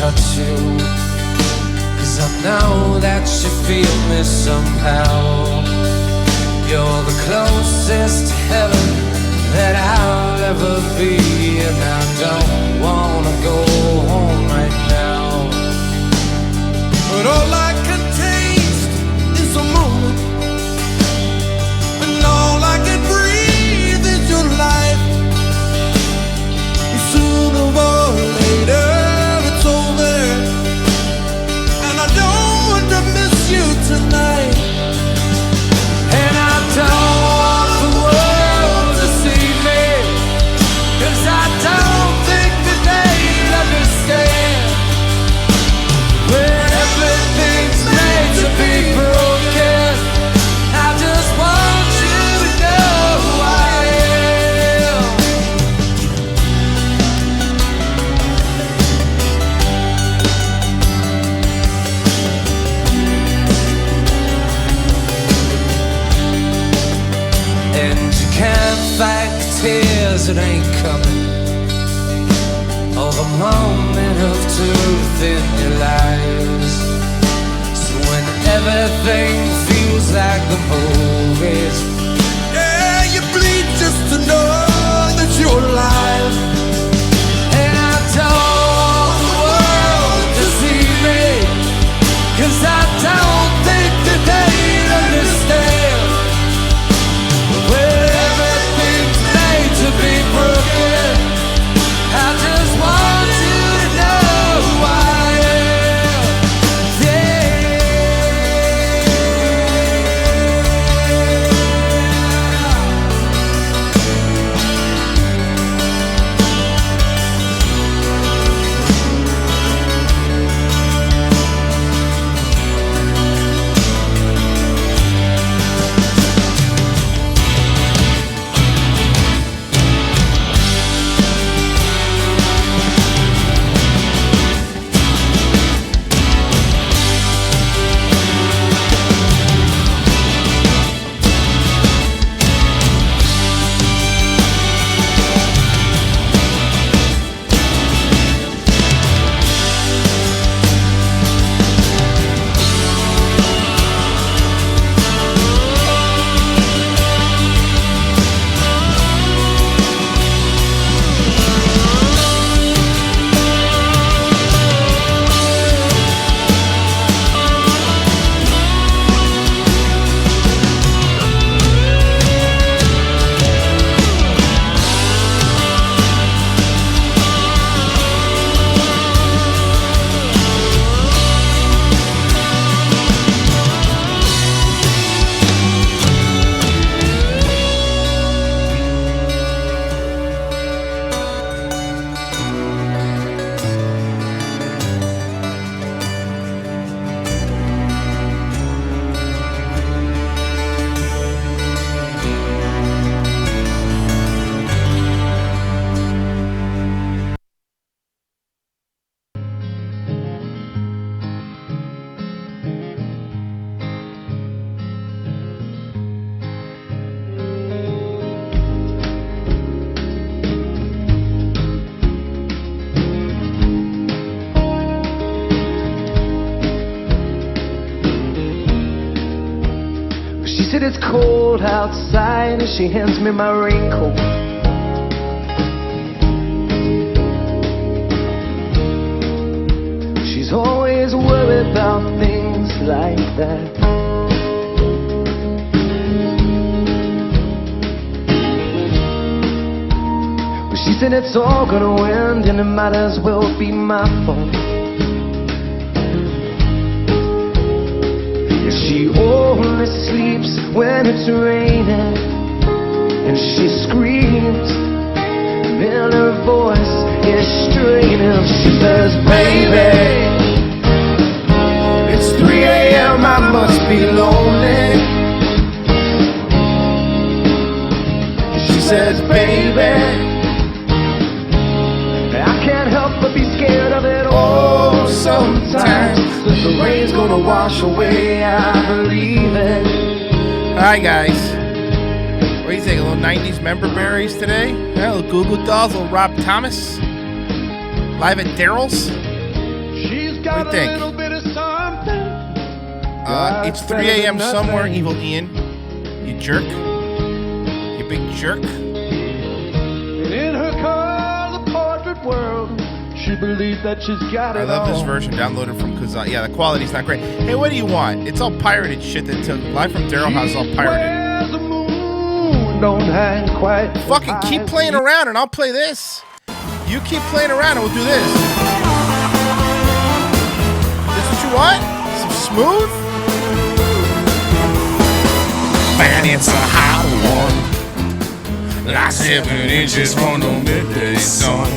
touch you, 'cause I know that you feel me somehow. You're the closest to heaven that I'll ever be, and I don't wanna go home right now. But all I can taste is a moment, and all I can breathe is your life. And sooner or later it's over, and I don't want to miss you tonight. And I don't want the world to see me, 'cause I don't think that they'd understand. When everything's made to be broken, I just want you to know who I am. And you can't fight the tears that ain't coming, or the moment of truth in your lives. So when everything feels like the movies, yeah, you bleed just to know that you're alive. And I don't want the world to see me, 'cause I don't think that they'd understand. When everything's made to be broken, I just want you to know who I am. Yeah. She said it's cold outside and she hands me my raincoat. She's always worried about things like that. But she said it's all gonna end and it might as well be my fault. She only sleeps when it's raining, and she screams, and her voice is straining. She says, baby, it's 3 a.m., I must be lonely. She says, baby, I can't help but be scared of it all sometimes. The rain's gonna wash away, I believe it. Hi guys. What do you think? A little 90s member berries today? Yeah, a little Goo Goo Dolls, a little Rob Thomas. Live at Daryl's. What do you think? It's 3 a.m. somewhere, Evil Ian. You jerk. You big jerk. In her color portrait world, she believes that she's got it all. I love this version. Downloaded from Kazaa. Yeah, the quality's not great. Hey, what do you want? It's all pirated shit that took. Live from Daryl House, all pirated. The moon don't hang quite. Fucking keep playing around and I'll play this. You keep playing around and we'll do this. This what you want? Some smooth? Man, it's a hot one. Like 7 inches from the midday sun.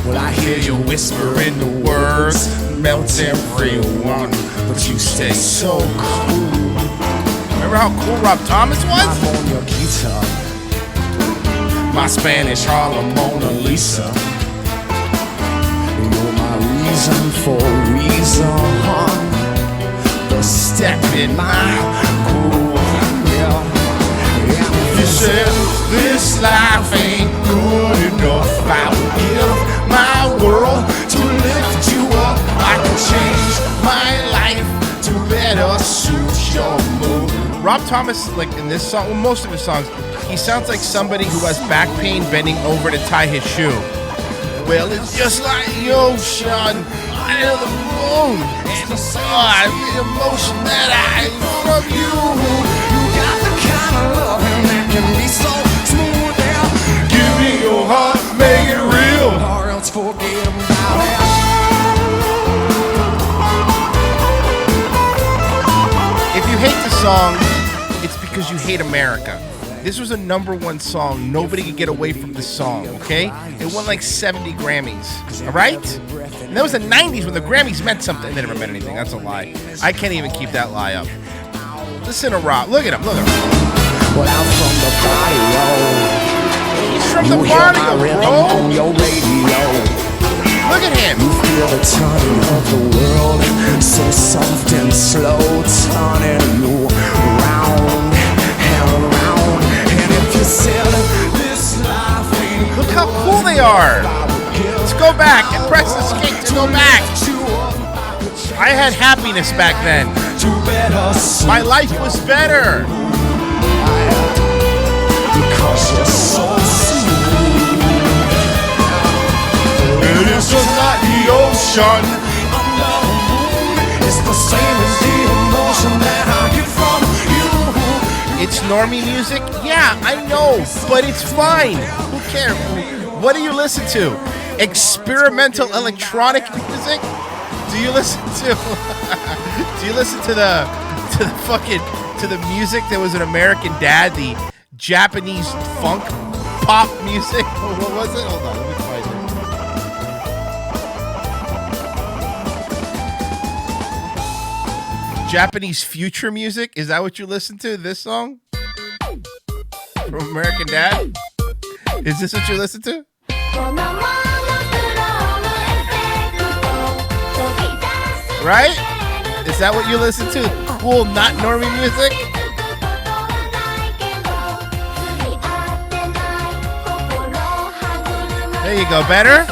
Well, I hear you whispering the words, melt everyone, but you stay so cool. Remember how cool Rob Thomas was? I'm on your guitar, my Spanish Harlem Mona Lisa. You're my reason for reason, the step in my groove. You said this life ain't good enough. I would give my world to lift you up. I could change my life to better suit your mood. Rob Thomas, like in this song, well, most of his songs, he sounds like somebody who has back pain bending over to tie his shoe. Well, it's just like the ocean under the moon, and the sun, the emotion that I from you. You got the kind of loving that can be so smooth. Yeah. Give me your heart, make it real, or else forget about it. If you hate the song, it's because you hate America. This was a #1 song. Nobody could get away from this song, okay? It won like 70 Grammys, all right? And that was the 90s when the Grammys meant something. They never meant anything. That's a lie. I can't even keep that lie up. Listen to Rob. Look at him. Look at him. Well, I'm from the barrio. He's from the barrio, bro. On your radio. Look at him. You feel the turning of the world, so soft and slow, turning you round and around. And if you said this life ain't Look how cool they are. Let's go back and press escape to go back. I had happiness back then. My life was better. Because you're so smooth. It is just like the ocean. It's the same as the emotion that I get from you. It's normie music? Yeah, I know, but it's fine. Who cares? What do you listen to? Experimental electronic music? Do you listen to do you listen to the music that was an American Dad, the Japanese funk pop music? What was it? Hold on, let me find it. Japanese future music? Is that what you listen to? This song? From American Dad? Is this what you listen to? Right? Is that what you listen to? Cool, not normie music? There you go, better?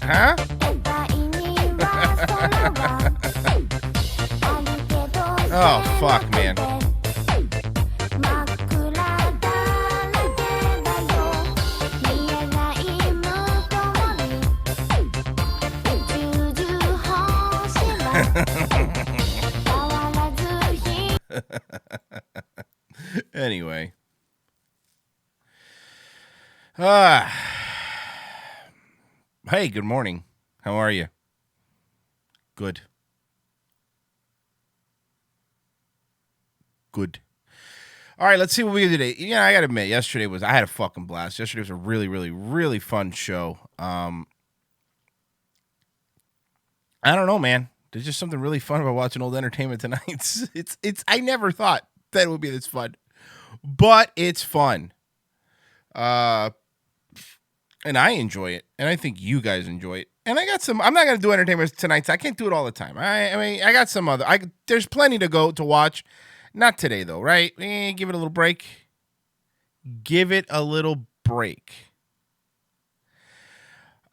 Huh? Oh, fuck, man. Anyway. Hey, good morning. How are you? Good. Good. All right, let's see what we do today. Yeah, I gotta admit, I had a fucking blast. Yesterday was a really, really, really fun show. I don't know, man. There's just something really fun about watching old entertainment tonight. It's I never thought that it would be this fun. But it's fun. And I enjoy it. And I think you guys enjoy it. And I got some, I'm not going to do entertainment tonight. So I can't do it all the time. I mean, I got some other, there's plenty to go to watch. Not today though, right? Give it a little break. Give it a little break.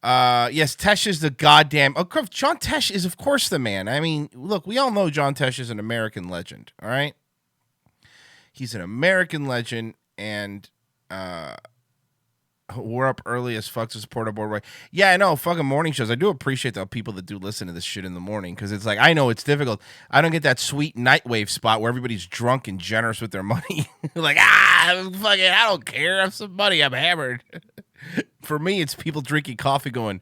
Yes, Tesh is the goddamn. Oh, John Tesh is, of course, the man. I mean, look, we all know John Tesh is an American legend. All right, he's an American legend, and we're up early as fuck to support our board. Yeah, I know, fucking morning shows. I do appreciate the people that do listen to this shit in the morning because it's like I know it's difficult. I don't get that sweet nightwave spot where everybody's drunk and generous with their money. Like fucking, I don't care. I have some money. I'm hammered. For me, it's people drinking coffee going,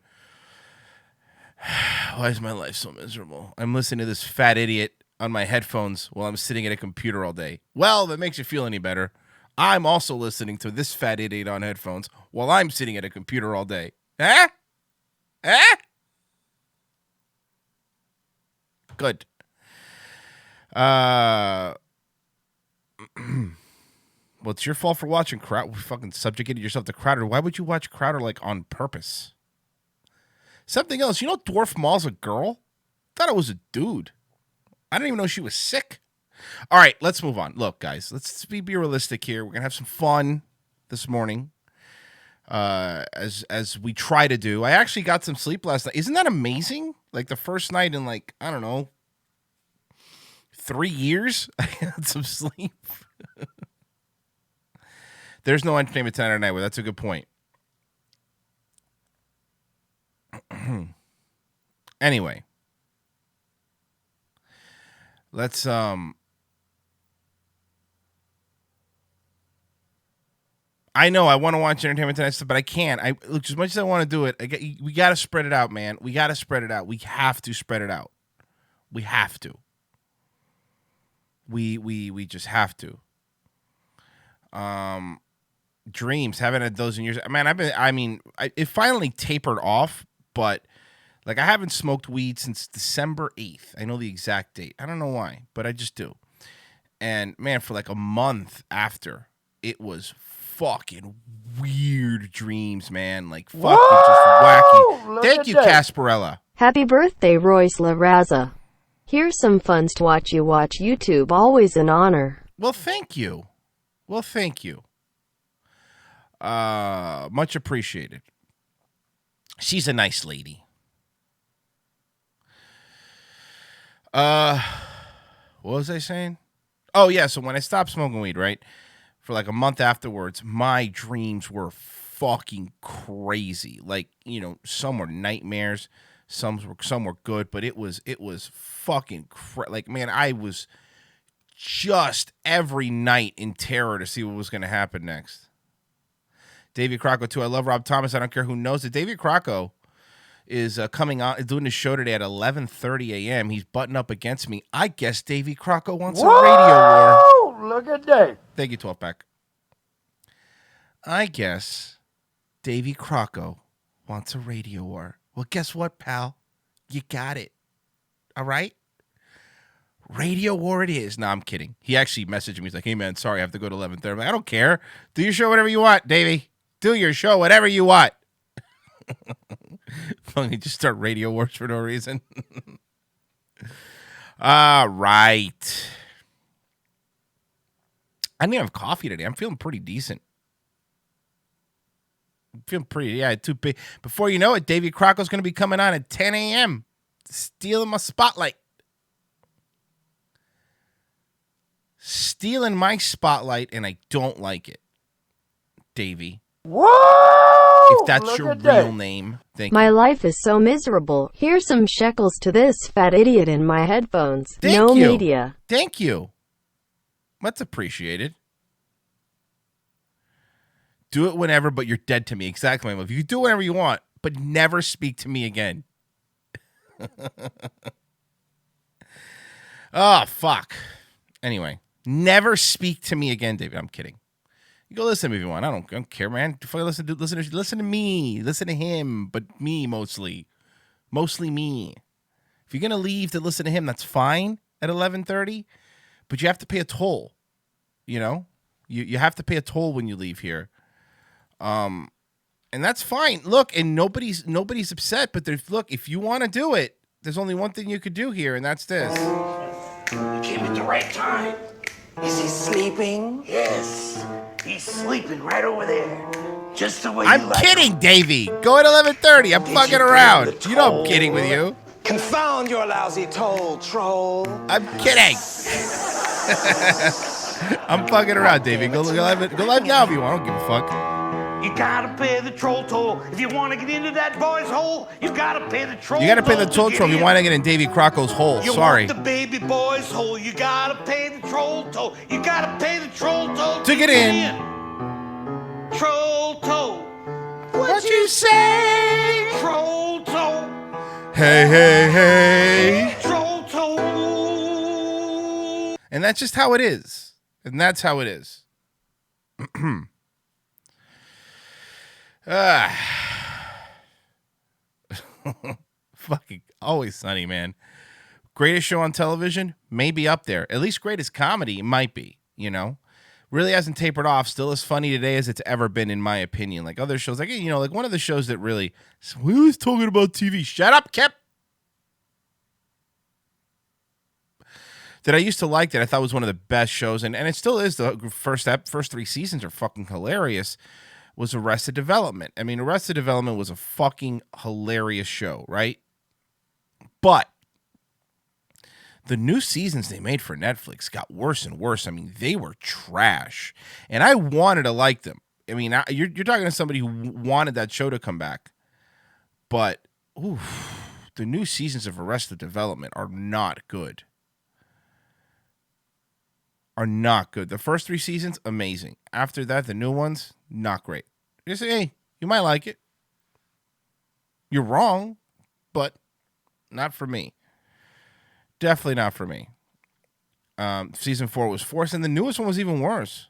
why is my life so miserable? I'm listening to this fat idiot on my headphones while I'm sitting at a computer all day. Well, if that makes you feel any better, I'm also listening to this fat idiot on headphones while I'm sitting at a computer all day. Huh? Huh? Good. Well, it's your fault for watching Crowder. Fucking subjugated yourself to Crowder. Why would you watch Crowder like on purpose? Something else. You know, Dwarf Mall's a girl. Thought it was a dude. I didn't even know she was sick. All right, let's move on. Look, guys, let's be realistic here. We're gonna have some fun this morning, as we try to do. I actually got some sleep last night. Isn't that amazing? Like the first night in like I don't know 3 years, I got some sleep. There's no entertainment tonight or night. That's a good point. Anyway, let's I know I want to watch entertainment tonight stuff, but I can't. I look as much as I want to do it. We got to spread it out, man. We got to spread it out. We have to spread it out. We have to. We just have to. Dreams, haven't had those in years. Man, it finally tapered off, but like I haven't smoked weed since December 8th. I know the exact date. I don't know why, but I just do. And man, for like a month after, it was fucking weird dreams, man. Like fucking just wacky. Thank you, Casparella. Happy birthday, Royce La Raza. Here's some funs to watch. You watch YouTube, always an honor. Well, thank you. Much appreciated. She's a nice lady. What was I saying? Oh, yeah, so when I stopped smoking weed, right, for like a month afterwards, my dreams were fucking crazy. Like, you know, some were nightmares, some were good, but it was fucking like, man, I was just every night in terror to see what was going to happen next. Davey Crocco, too. I love Rob Thomas. I don't care who knows it. Davey Crocco is coming on, doing his show today at 11:30 a.m. He's butting up against me. I guess Davey Crocco wants a radio war. Look at Dave. Thank you, 12-pack. I guess Davey Crocco wants a radio war. Well, guess what, pal? You got it. All right? Radio war it is. No, I'm kidding. He actually messaged me. He's like, hey, man, sorry, I have to go to 11:30. I'm like, I don't care. Do your show whatever you want, Davey. Do your show whatever you want. Funny, just start radio wars for no reason. All right. I didn't have coffee today. I'm feeling pretty decent. I'm feeling pretty, yeah, too big. Before you know it, Davey Crocco's going to be coming on at 10 a.m. Stealing my spotlight. Stealing my spotlight, and I don't like it. Davey. Whoa! If that's your real name, thank you. My life is so miserable. Here's some shekels to this fat idiot in my headphones. Thank you. Media. Thank you. That's appreciated. Do it whenever, but you're dead to me. Exactly, my love. You can do whatever you want, but never speak to me again. Oh, fuck. Anyway, never speak to me again, David. I'm kidding. You go listen to me if you want. I don't care, man. Listen to me. Listen to him, but me mostly. Mostly me. If you're going to leave to listen to him, that's fine at 11:30, but you have to pay a toll. You know? You have to pay a toll when you leave here. And that's fine. Look, and nobody's upset, but look, if you want to do it, there's only one thing you could do here, and that's this. You came at the right time. Is he sleeping? Yes. He's sleeping right over there. Just the way I'm you like kidding, 'em. Davey. Go at 11:30. I'm Did fucking you bring around. the You know I'm toll? kidding with you. Confound your lousy toll, troll. I'm kidding. I'm fucking around, Davey. Go live now if you want. I don't give a fuck. You gotta pay the troll toll if you want to get into that boy's hole. You gotta pay the troll. You got to pay the toll to troll if you get want to in. get in Davey Crocco's hole. You Sorry. want the baby boy's hole. You gotta pay the troll toll. You gotta pay the troll toll To get in. Troll toll. What you say? Troll toll. Hey, hey, hey. Troll toll. And that's just how it is. And that's how it is. Fucking Always Sunny, man. Greatest show on television? Maybe up there. At least greatest comedy might be, you know? Really hasn't tapered off. Still as funny today as it's ever been, in my opinion. Like other shows, like, you know, like one of the shows that really, we always talking about TV. Shut up, Kip. That I used to like, that I thought was one of the best shows, and it still is. The first 3 seasons are fucking hilarious. Was Arrested Development. I mean, Arrested Development was a fucking hilarious show, right? But the new seasons they made for Netflix got worse and worse. I mean, they were trash, and I wanted to like them. I mean, you're talking to somebody who wanted that show to come back, but the new seasons of Arrested Development are not good. Are not good. The first 3 seasons, amazing. After that, the new ones, not great. You say, hey, you might like it. You're wrong, but not for me. Definitely not for me. Season 4 was forced, and the newest one was even worse.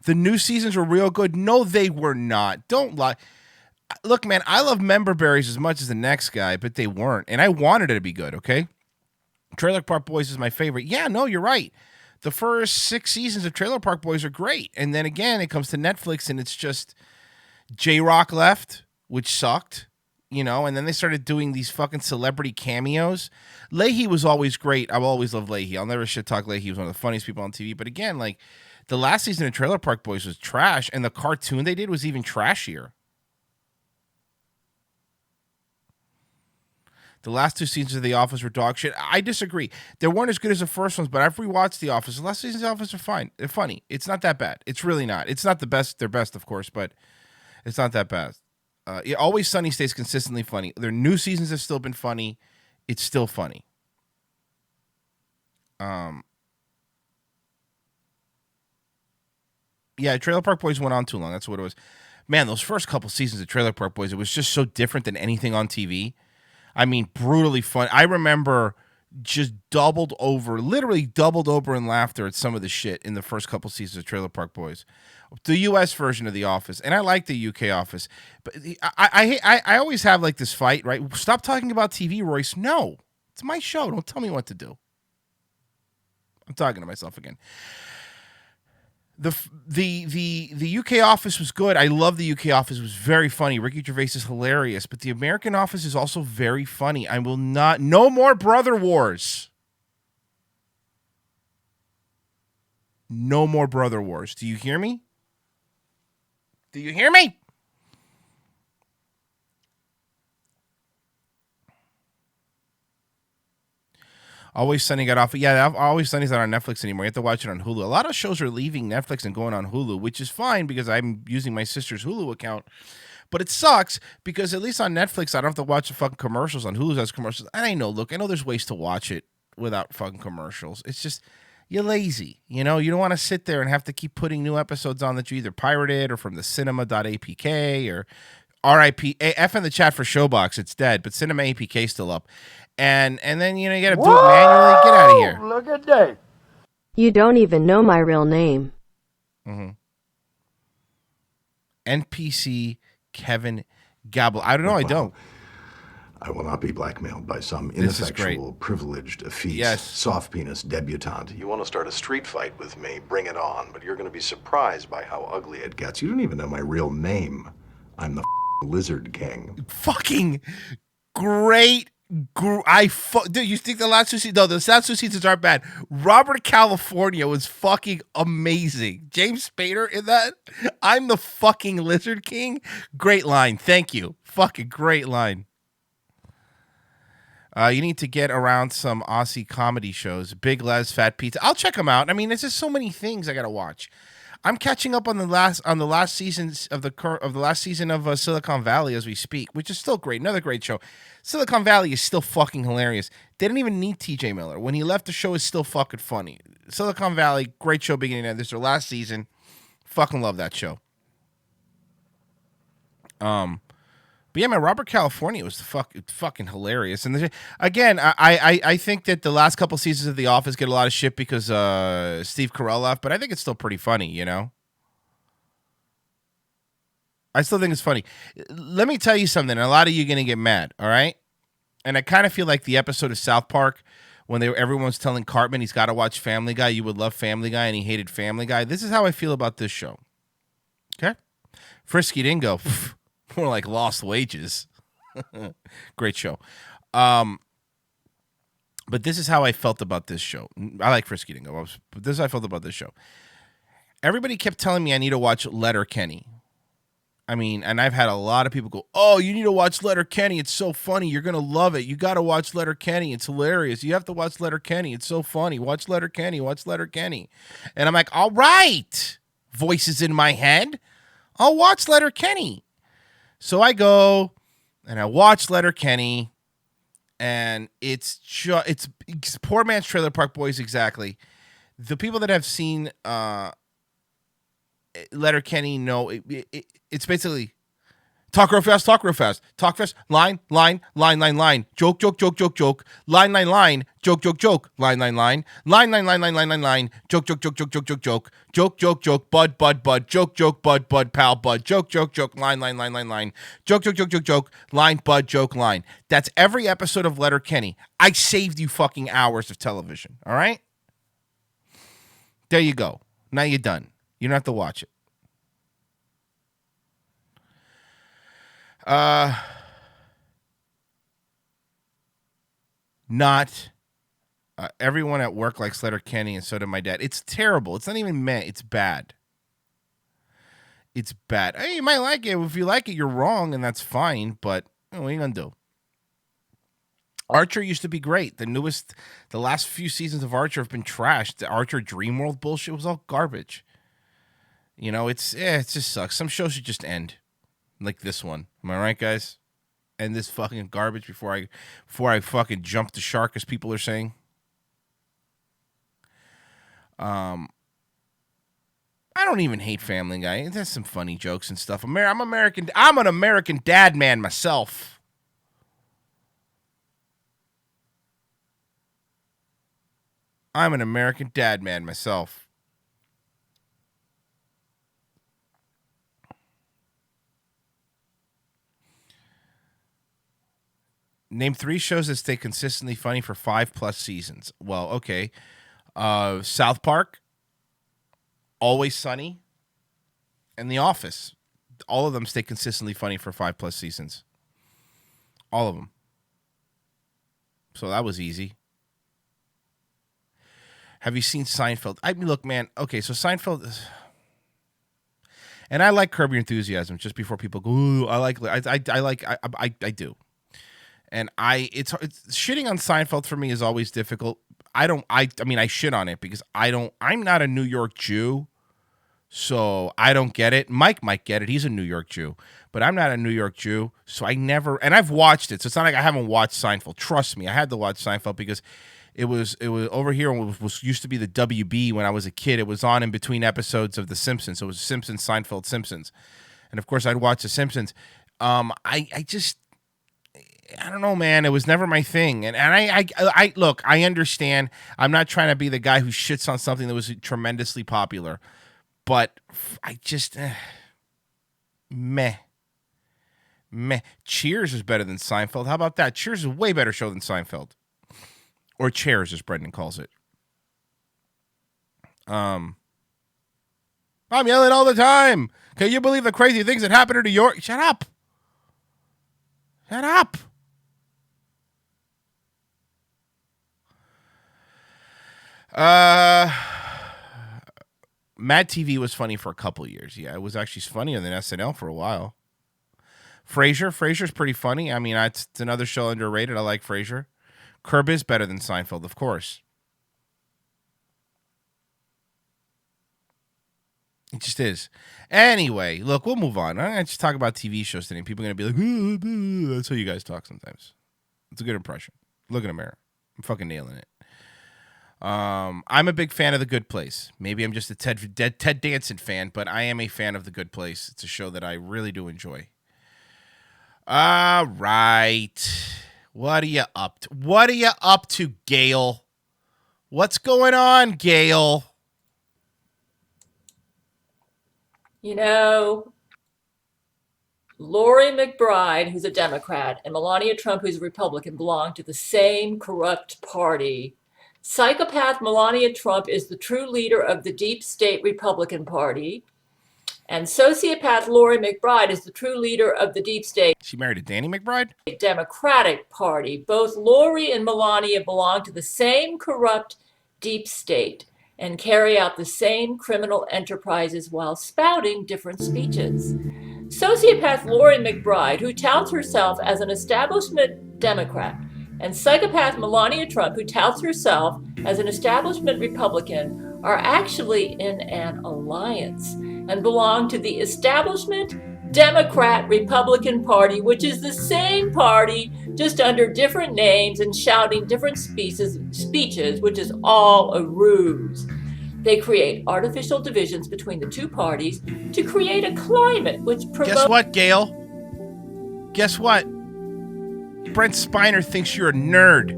The new seasons were real good. No, they were not. Don't lie. Look, man, I love Member Berries as much as the next guy, but they weren't. And I wanted it to be good, okay? Trailer Park Boys is my favorite. Yeah, no, you're right. The first 6 seasons of Trailer Park Boys are great. And then again, it comes to Netflix, and it's just J-Rock left, which sucked, you know, and then they started doing these fucking celebrity cameos. Leahy was always great. I've always loved Leahy. I'll never shit talk Leahy. He was one of the funniest people on TV. But again, like, the last season of Trailer Park Boys was trash, and the cartoon they did was even trashier. The last 2 seasons of The Office were dog shit. I disagree. They weren't as good as the first ones, but I've rewatched The Office. The last seasons of The Office are fine. They're funny. It's not that bad. It's really not. It's not the best. They're best, of course, but it's not that bad. Always Sunny stays consistently funny. Their new seasons have still been funny. It's still funny. Yeah, Trailer Park Boys went on too long. That's what it was. Man, those first couple seasons of Trailer Park Boys, it was just so different than anything on TV. I mean, brutally fun. I remember just literally doubled over in laughter at some of the shit in the first couple seasons of Trailer Park Boys. The U.S. version of The Office, and I like the U.K. Office. But I always have like this fight, right? Stop talking about TV, Royce. No, it's my show. Don't tell me what to do. I'm talking to myself again. The UK Office was good. I love the UK Office. It was very funny. Ricky Gervais is hilarious, but the American Office is also very funny. I will not. No more Brother Wars. No more Brother Wars. Do you hear me? Do you hear me? Always Sunny got off. Yeah, Always Sunny's not on Netflix anymore. You have to watch it on Hulu. A lot of shows are leaving Netflix and going on Hulu, which is fine because I'm using my sister's Hulu account. But it sucks because at least on Netflix, I don't have to watch the fucking commercials. On Hulu has commercials. And I know there's ways to watch it without fucking commercials. It's just, you're lazy. You know, you don't want to sit there and have to keep putting new episodes on that you either pirated or from the cinema.apk or RIP. F in the chat for Showbox. It's dead, but Cinema APK still up. And then, you know, you got to do it manually. Get out of here. Look at that. You don't even know my real name. Mm-hmm. NPC Kevin Gabble. I don't know. I don't. I will not be blackmailed by some This is great. ineffectual, privileged, effete, Yes. soft penis debutante. You want to start a street fight with me, bring it on, but you're going to be surprised by how ugly it gets. You don't even know my real name. I'm the Lizard King. Fucking great Dude, you think the last two seasons? No, the last two seasons aren't bad. Robert California was fucking amazing. James Spader in that. I'm the fucking Lizard King. Great line. Thank you. Fucking great line. You need to get around some Aussie comedy shows. Big Les, Fat Pizza. I'll check them out. I mean, there's just so many things I gotta watch. I'm catching up on the last seasons of the last season of Silicon Valley as we speak, which is still great. Another great show. Silicon Valley is still fucking hilarious. They didn't even need T.J. Miller. When he left, the show is still fucking funny. Silicon Valley, great show beginning and end. This is their last season. Fucking love that show. But yeah, man, Robert California was fucking hilarious. And again, I think that the last couple seasons of The Office get a lot of shit because Steve Carell left, but I think it's still pretty funny, you know? I still think it's funny. Let me tell you something. A lot of you are going to get mad, all right? And I kind of feel like the episode of South Park when everyone was telling Cartman he's got to watch Family Guy. You would love Family Guy, and he hated Family Guy. This is how I feel about this show. Okay? Frisky Dingo. More like Lost Wages. Great show. But this is how I felt about this show. I like Frisky Dingo, but this is how I felt about this show. Everybody kept telling me I need to watch Letterkenny. I mean, and I've had a lot of people go, "Oh, you need to watch Letterkenny. It's so funny. You're going to love it. You got to watch Letterkenny. It's hilarious. You have to watch Letterkenny. It's so funny. Watch Letterkenny. Watch Letterkenny." And I'm like, "All right." Voices in my head. I'll watch Letterkenny. So I go and I watch Letterkenny, and it's Poor Man's Trailer Park Boys exactly. The people that have seen Letterkenny know it's basically talk real fast, talk fast, line, joke, joke, line, joke, joke, line, joke, joke, bud, joke, bud, pal, bud, joke, line, joke, line, bud, joke, line. That's every episode of Letterkenny. I saved you fucking hours of television, all right? There you go. Now you're done. You don't have to watch it. Everyone at work likes Letterkenny, and so did my dad. It's terrible. It's not even meh. It's bad. It's bad. Hey, you might like it. If you like it, you're wrong, and that's fine. But what are you gonna do? Archer used to be great. The last few seasons of Archer have been trashed. The Archer Dreamworld bullshit was all garbage. You know, it just sucks. Some shows should just end. Like this one. Am I right, guys? And this fucking garbage before I fucking jump the shark, as people are saying. I don't even hate Family Guy. It has some funny jokes and stuff. I'm American. I'm an American dad man myself. I'm an American dad man myself. Name 3 shows that stay consistently funny for 5+ seasons. Well, okay. South Park, Always Sunny, and The Office. All of them stay consistently funny for 5+ seasons. All of them. So that was easy. Have you seen Seinfeld? I mean, look, man. Okay, so Seinfeld... And I like Curb Your Enthusiasm. Just before people go, ooh, I do. And it's shitting on Seinfeld for me is always difficult. I mean, I shit on it because I'm not a New York Jew, so I don't get it. Mike might get it. He's a New York Jew, but I'm not a New York Jew, so I never, and I've watched it, so it's not like I haven't watched Seinfeld. Trust me, I had to watch Seinfeld because it was over here and was used to be the WB when I was a kid. It was on in between episodes of The Simpsons. So it was Simpsons, Seinfeld, Simpsons. And of course I'd watch The Simpsons. I don't know, man. It was never my thing. And I look, I understand. I'm not trying to be the guy who shits on something that was tremendously popular. But I just, meh. Cheers is better than Seinfeld. How about that? Cheers is a way better show than Seinfeld. Or Chairs, as Brendan calls it. I'm yelling all the time. Can you believe the crazy things that happen in New York? Shut up. Mad TV was funny for a couple of years. Yeah, it was actually funnier than SNL for a while. Frasier's pretty funny. I mean, it's another show underrated. I like Frasier. Curb is better than Seinfeld, of course. It just is. Anyway, look, we'll move on. I'm going to just talk about TV shows today. People are going to be like, that's how you guys talk sometimes. It's a good impression. Look in the mirror. I'm fucking nailing it. I'm a big fan of The Good Place. Maybe I'm just a Ted Danson fan, but I am a fan of The Good Place. It's a show that I really do enjoy. All right. What are you up to? What are you up to, Gail? What's going on, Gail? You know, Lori McBride, who's a Democrat, and Melania Trump, who's a Republican, belong to the same corrupt party. Psychopath Melania Trump is the true leader of the deep state Republican Party. And sociopath Lori McBride is the true leader of the deep state. She married to Danny McBride? Democratic Party. Both Lori and Melania belong to the same corrupt deep state and carry out the same criminal enterprises while spouting different speeches. Sociopath Lori McBride, who touts herself as an establishment Democrat, and psychopath Melania Trump, who touts herself as an establishment Republican, are actually in an alliance and belong to the establishment Democrat Republican Party, which is the same party, just under different names and shouting different speeches, which is all a ruse. They create artificial divisions between the two parties to create a climate which promotes... Guess what, Gail? Guess what? Brent Spiner thinks you're a nerd.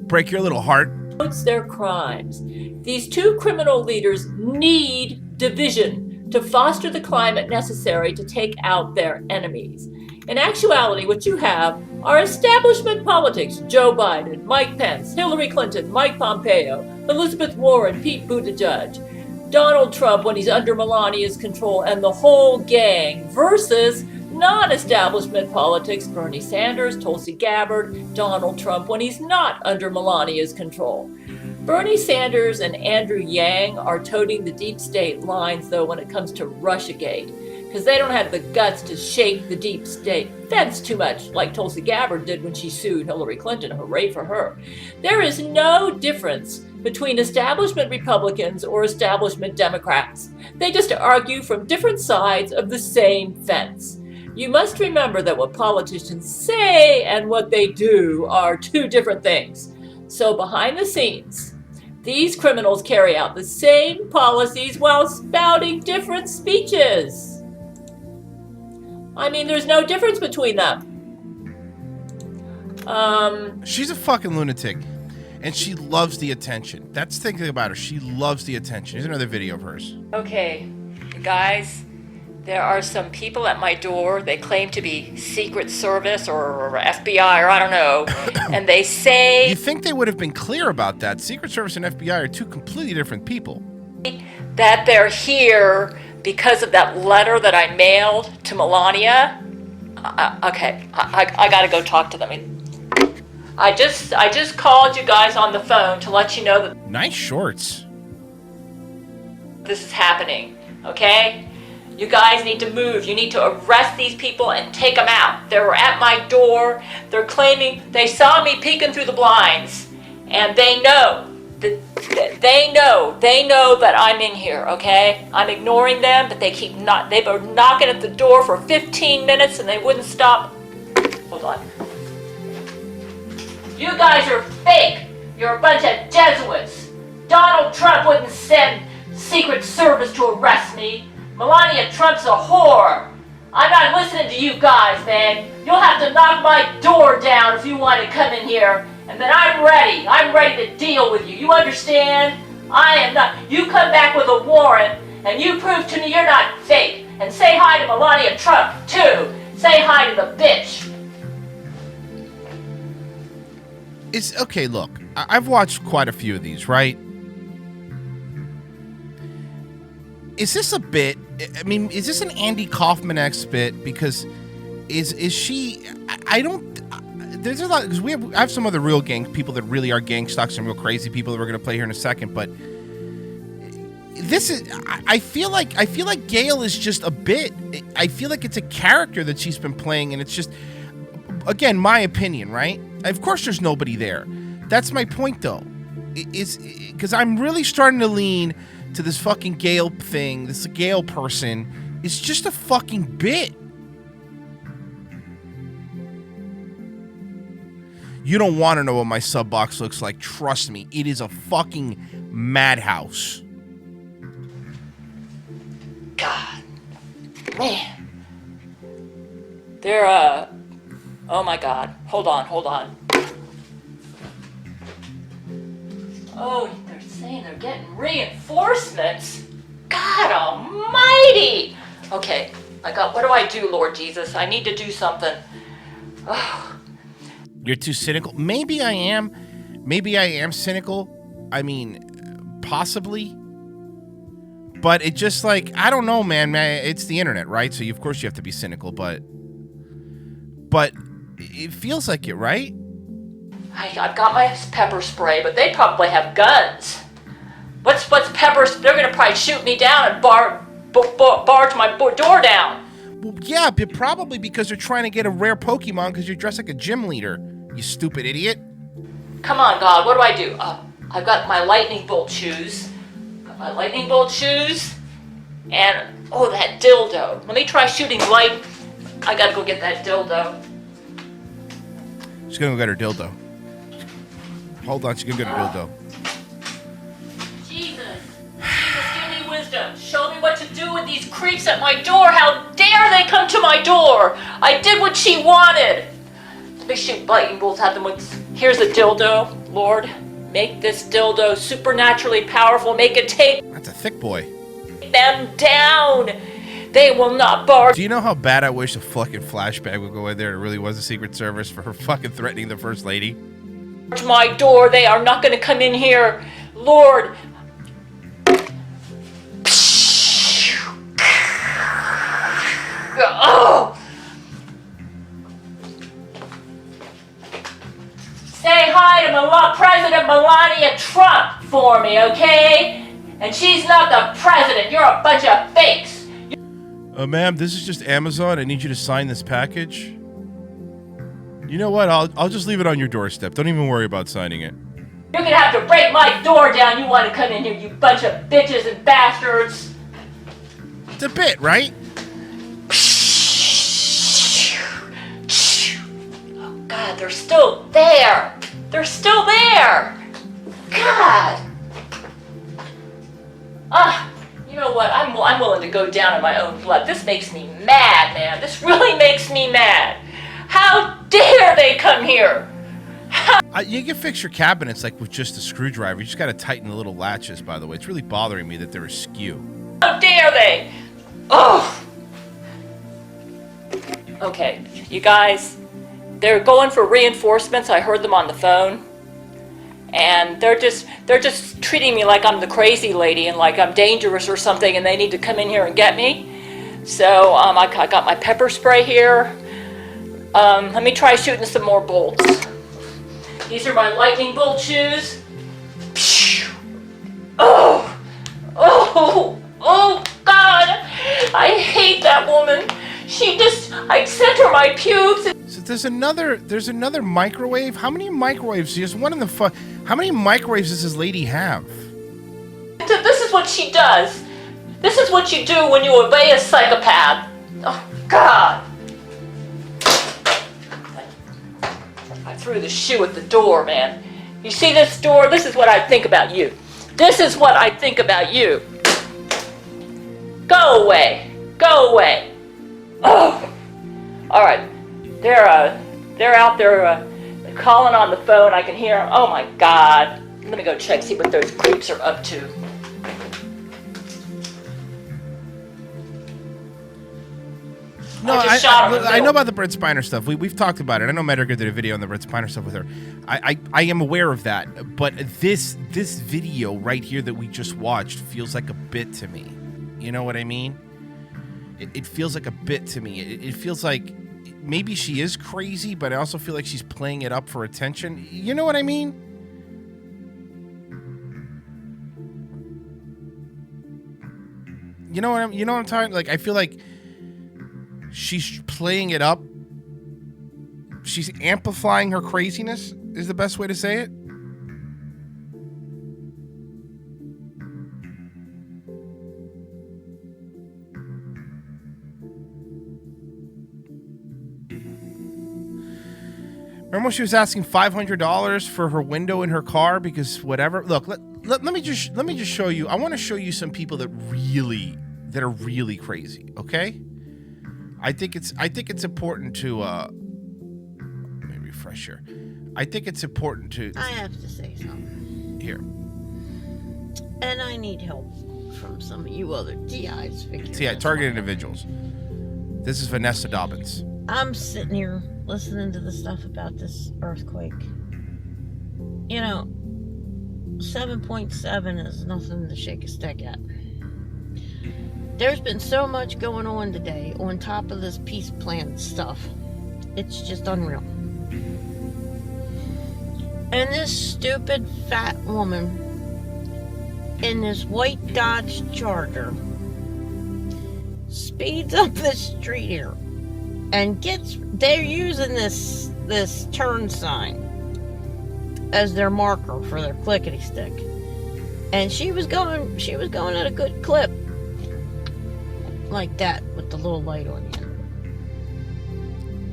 Break your little heart. ...their crimes. These two criminal leaders need division to foster the climate necessary to take out their enemies. In actuality, what you have are establishment politics. Joe Biden, Mike Pence, Hillary Clinton, Mike Pompeo, Elizabeth Warren, Pete Buttigieg, Donald Trump when he's under Melania's control, and the whole gang versus non-establishment politics, Bernie Sanders, Tulsi Gabbard, Donald Trump when he's not under Melania's control. Bernie Sanders and Andrew Yang are toting the deep state lines, though, when it comes to Russiagate, because they don't have the guts to shake the deep state fence too much, like Tulsi Gabbard did when she sued Hillary Clinton. Hooray for her. There is no difference between establishment Republicans or establishment Democrats. They just argue from different sides of the same fence. You must remember that what politicians say and what they do are two different things. So behind the scenes, these criminals carry out the same policies while spouting different speeches. I mean, there's no difference between them. She's a fucking lunatic, and she loves the attention. That's the thing about her. She loves the attention. Here's another video of hers. Okay, guys, there are some people at my door. They claim to be Secret Service or FBI or I don't know, and they say... You think they would have been clear about that? Secret Service and FBI are two completely different people. ...that they're here because of that letter that I mailed to Melania. Okay, I gotta go talk to them. I just called you guys on the phone to let you know that... Nice shorts. ...this is happening, okay? You guys need to move. You need to arrest these people and take them out. They were at my door. They're claiming they saw me peeking through the blinds, and they know that I'm in here, okay? I'm ignoring them, but they were knocking at the door for 15 minutes and they wouldn't stop. Hold on. You guys are fake. You're a bunch of Jesuits. Donald Trump wouldn't send Secret Service to arrest me. Melania Trump's a whore. I'm not listening to you guys, man. You'll have to knock my door down if you want to come in here. And then I'm ready. I'm ready to deal with you. You understand? I am not. You come back with a warrant and you prove to me you're not fake. And say hi to Melania Trump, too. Say hi to the bitch. It's okay, look. I've watched quite a few of these, right? Is this a bit? I mean, is this an Andy Kaufman-esque bit? Because is she? I don't. there's a lot, because I have some other real people that really are gang stalks and real crazy people that we're gonna play here in a second. But this is, I feel like Gail is just a bit. I feel like it's a character that she's been playing, and it's just, again, my opinion, right? Of course, there's nobody there. That's my point, though. Is because I'm really starting to lean to this fucking Gail thing. This Gail person is just a fucking bit. You don't want to know what my sub box looks like. Trust me, it is a fucking madhouse. God, man, they're oh my God, hold on. Oh, they're saying they're getting reinforcements. God almighty. Okay, what do I do, Lord Jesus? I need to do something. Oh. You're too cynical. Maybe I am. Maybe I am cynical. I mean, possibly. But it just like, I don't know, man. It's the internet, right? So of course you have to be cynical, but it feels like it, right? I've got my pepper spray, but they probably have guns. What's pepper? They're gonna probably shoot me down and barge my door down. Well, yeah, but probably because they're trying to get a rare Pokemon because you're dressed like a gym leader. You stupid idiot. Come on, God, what do I do? I've got my lightning bolt shoes. And, oh, that dildo. Let me try shooting light. I gotta go get that dildo. She's gonna go get her dildo. Hold on, she's gonna get her dildo. Jesus, give me wisdom. Show me what to do with these creeps at my door. How dare they come to my door? I did what she wanted. Let me shoot lightning bolts at them with, here's a dildo. Lord, make this dildo supernaturally powerful. Make it take That's a thick boy. them down. They will not barge. Do you know how bad I wish a fucking flashback would go in there? It really was a Secret Service for her fucking threatening the First Lady. My door. They are not going to come in here. Lord. Oh. Say hi to President Melania Trump for me, okay? And she's not the president. You're a bunch of fakes. Ma'am, this is just Amazon. I need you to sign this package. You know what? I'll just leave it on your doorstep. Don't even worry about signing it. You're gonna have to break my door down. You want to come in here, you bunch of bitches and bastards. It's a bit, right? Oh, God, they're still there. They're still there. God. You know what? I'm willing to go down in my own blood. This makes me mad, man. This really makes me mad. How dare they come here? You can fix your cabinets like with just a screwdriver. You just got to tighten the little latches, by the way. It's really bothering me that they're askew. How dare they? Oh. Okay, you guys, they're going for reinforcements. I heard them on the phone. And they're just treating me like I'm the crazy lady and like I'm dangerous or something and they need to come in here and get me. So I got my pepper spray here. Let me try shooting some more bolts. These are my lightning bolt shoes. Oh, God. I hate that woman. I sent her my pubes. So there's another microwave. How many microwaves? There's one in the How many microwaves does this lady have? This is what she does. This is what you do when you obey a psychopath. Oh, God. I threw the shoe at the door, man. You see this door? This is what I think about you. This is what I think about you. Go away. Go away. Oh. All right. They're out there calling on the phone. I can hear them. Oh my God. Let me go check, see what those creeps are up to. No, I know about the Brent Spiner stuff. We've talked about it. I know Metric did a video on the Brent Spiner stuff with her. I am aware of that. But this video right here that we just watched feels like a bit to me. You know what I mean? It feels like a bit to me. It feels like maybe she is crazy, but I also feel like she's playing it up for attention. You know what I mean? You know what I'm talking? Like, I feel like she's playing it up. She's amplifying her craziness, is the best way to say it. Remember when she was asking $500 for her window in her car because whatever? Look, let me just show you. I want to show you some people that are really crazy. Okay, I think it's important to let me refresh here. I think it's important to. I have to say something Here, and I need help from some of you other TIs. targeted individuals. This is Vanessa Dobbins. I'm sitting here listening to the stuff about this earthquake. 7.7 is nothing to shake a stick at. There's been so much going on today on top of this peace plan stuff. It's just unreal. And this stupid fat woman in this white Dodge Charger speeds up the street here and they're using this turn sign as their marker for their clickety stick. And she was going at a good clip like that with the little light on the end.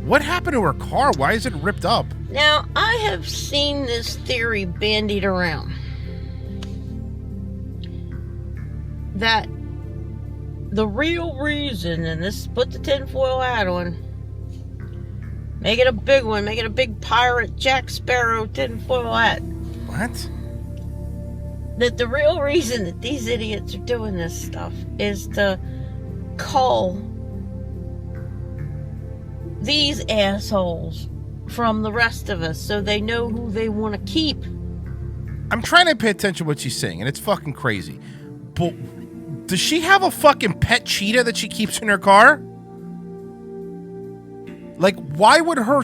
What happened to her car? Why is it ripped up? Now, I have seen this theory bandied around that the real reason, and this, put the tinfoil hat on, make it a big one, make it a big pirate Jack Sparrow tinfoil hat. What? That the real reason that these idiots are doing this stuff is to cull these assholes from the rest of us so they know who they want to keep. I'm trying to pay attention to what she's saying, and it's fucking crazy. But does she have a fucking pet cheetah that she keeps in her car? Like, why would her...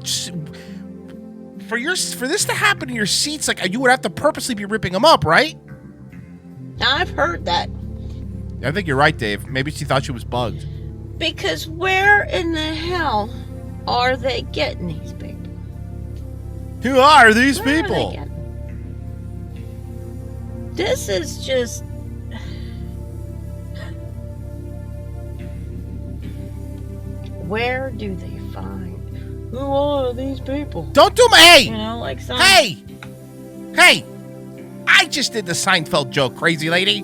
For this to happen in your seats, like, you would have to purposely be ripping them up, right? I've heard that. I think you're right, Dave. Maybe she thought she was bugged. Because where in the hell are they getting these people? Who are these Where people? Are they getting? This is just... Where do they find... Who are these people? Don't do my... Hey! Like some... Hey! Hey! I just did the Seinfeld joke, crazy lady.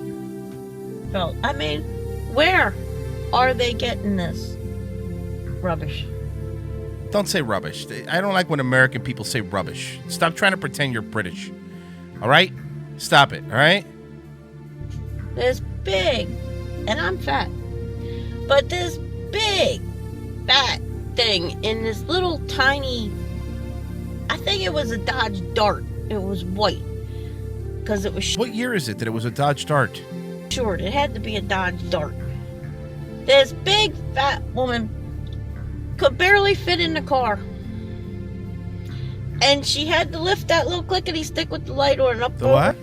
Well, I mean, where are they getting this rubbish? Don't say rubbish. I don't like when American people say rubbish. Stop trying to pretend you're British. All right? Stop it, all right? This big, and I'm fat, but this big, fat thing in this little tiny, I think it was a Dodge Dart. It was white. Because it was What year is it that it was a Dodge Dart? short. It had to be a Dodge Dart. This big, fat woman could barely fit in the car. And she had to lift that little clickety stick with the light on up The what?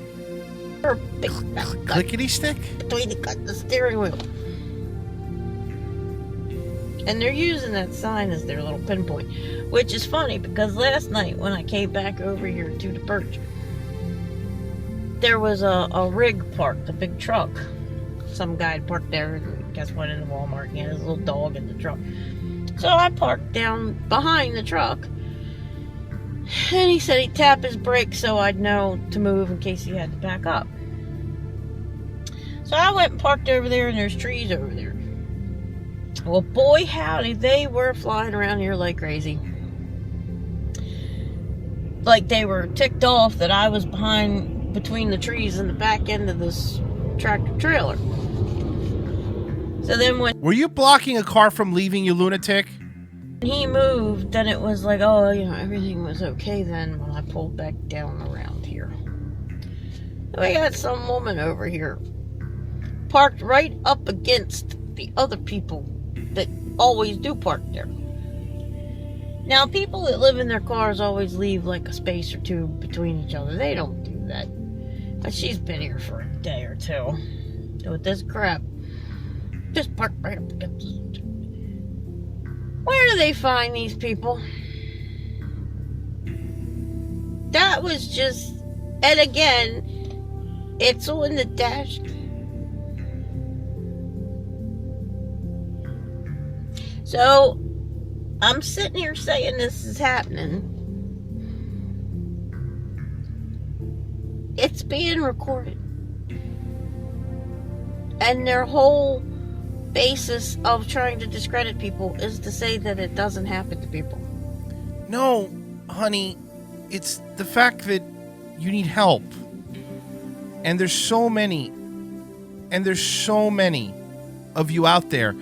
her big fat gut Clickety stick? between the steering wheel. And they're using that sign as their little pinpoint. Which is funny because last night when I came back over here to the Birch, there was a rig parked, a big truck. Some guy had parked there and I guess went into Walmart and he had his little dog in the truck. So I parked down behind the truck. And he said he'd tap his brakes so I'd know to move in case he had to back up. So I went and parked over there and there's trees over there. Well, boy howdy, they were flying around here like crazy. Like they were ticked off that I was between the trees and the back end of this tractor trailer. So then when Were you blocking a car from leaving, you lunatic? he moved, then it was like, oh, everything was okay then when I pulled back down around here. We got some woman over here parked right up against the other people that always do park there. Now, people that live in their cars always leave like a space or two between each other. They don't do that. But she's been here for a day or two. So with this crap, just park right up against the... Where do they find these people? That was just... And again, it's on the dash. So, I'm sitting here saying this is happening. It's being recorded. And their whole basis of trying to discredit people is to say that it doesn't happen to people. No, honey, it's the fact that you need help. And there's so many of you out there.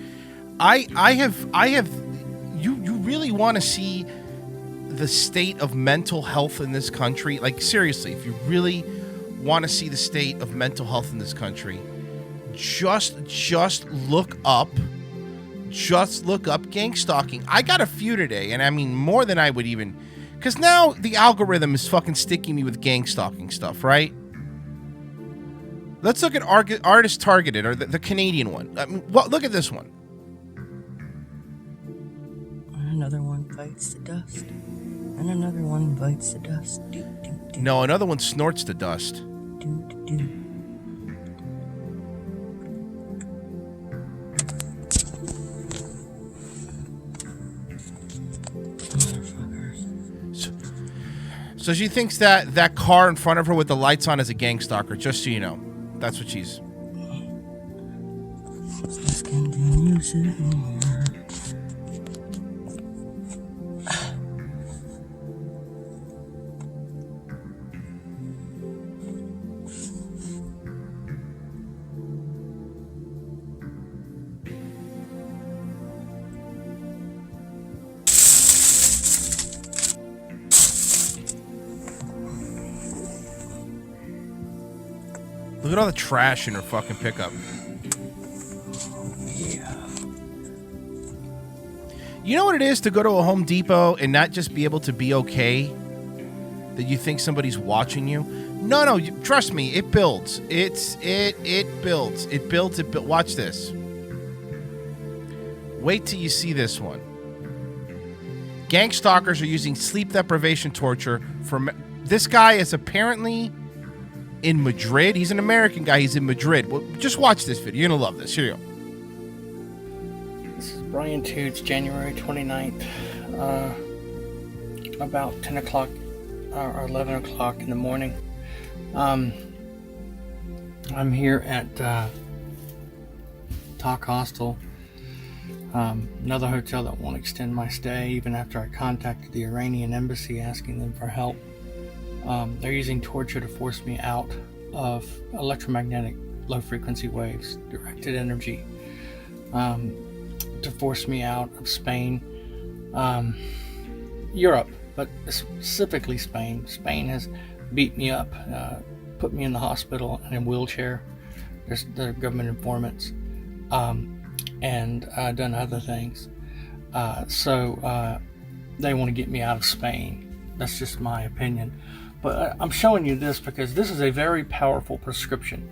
You really want to see the state of mental health in this country? Like, seriously, if you really want to see the state of mental health in this country, just look up gang stalking. I got a few today, and I mean more than I would even, because now the algorithm is fucking sticking me with gang stalking stuff, right? Let's look at artist targeted, or the Canadian one. I mean, look at this one. Another one bites the dust, and another one bites the dust. Do, do, do. No, another one snorts the dust. Do, do, do. So she thinks that car in front of her with the lights on is a gang stalker, just so you know. That's what she's... Let's continue sitting here. Look at all the trash in her fucking pickup. Yeah. You know what it is to go to a Home Depot and not just be able to be okay? That you think somebody's watching you? No, trust me, it builds. It builds. It builds. Watch this. Wait till you see this one. Gang stalkers are using sleep deprivation torture for... This guy is apparently... in Madrid. He's an American guy. He's in Madrid. Well, just watch this video. You're going to love this. Here you go. This is Brian Toots, January 29th, about 10 o'clock or 11 o'clock in the morning. I'm here at Talk Hostel, another hotel that won't extend my stay even after I contacted the Iranian embassy asking them for help. They're using torture to force me out of electromagnetic low-frequency waves, directed energy, to force me out of Spain, Europe, but specifically Spain. Spain has beat me up, put me in the hospital in a wheelchair. They're government informants, and done other things. So they want to get me out of Spain. That's just my opinion. But I'm showing you this because this is a very powerful prescription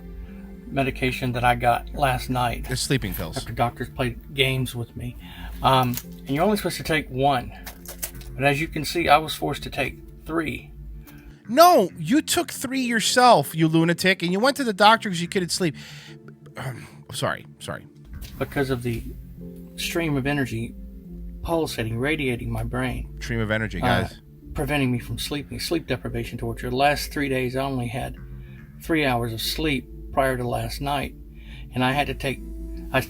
medication that I got last night. They're sleeping pills. After doctors played games with me. And you're only supposed to take one. But as you can see, I was forced to take 3. No, you took 3 yourself, you lunatic, and you went to the doctor because you couldn't sleep. Sorry. Because of the stream of energy pulsating, radiating my brain. Stream of energy, guys. Preventing me from sleeping. Sleep deprivation torture. The last 3 days I only had 3 hours of sleep prior to last night, and I had to take I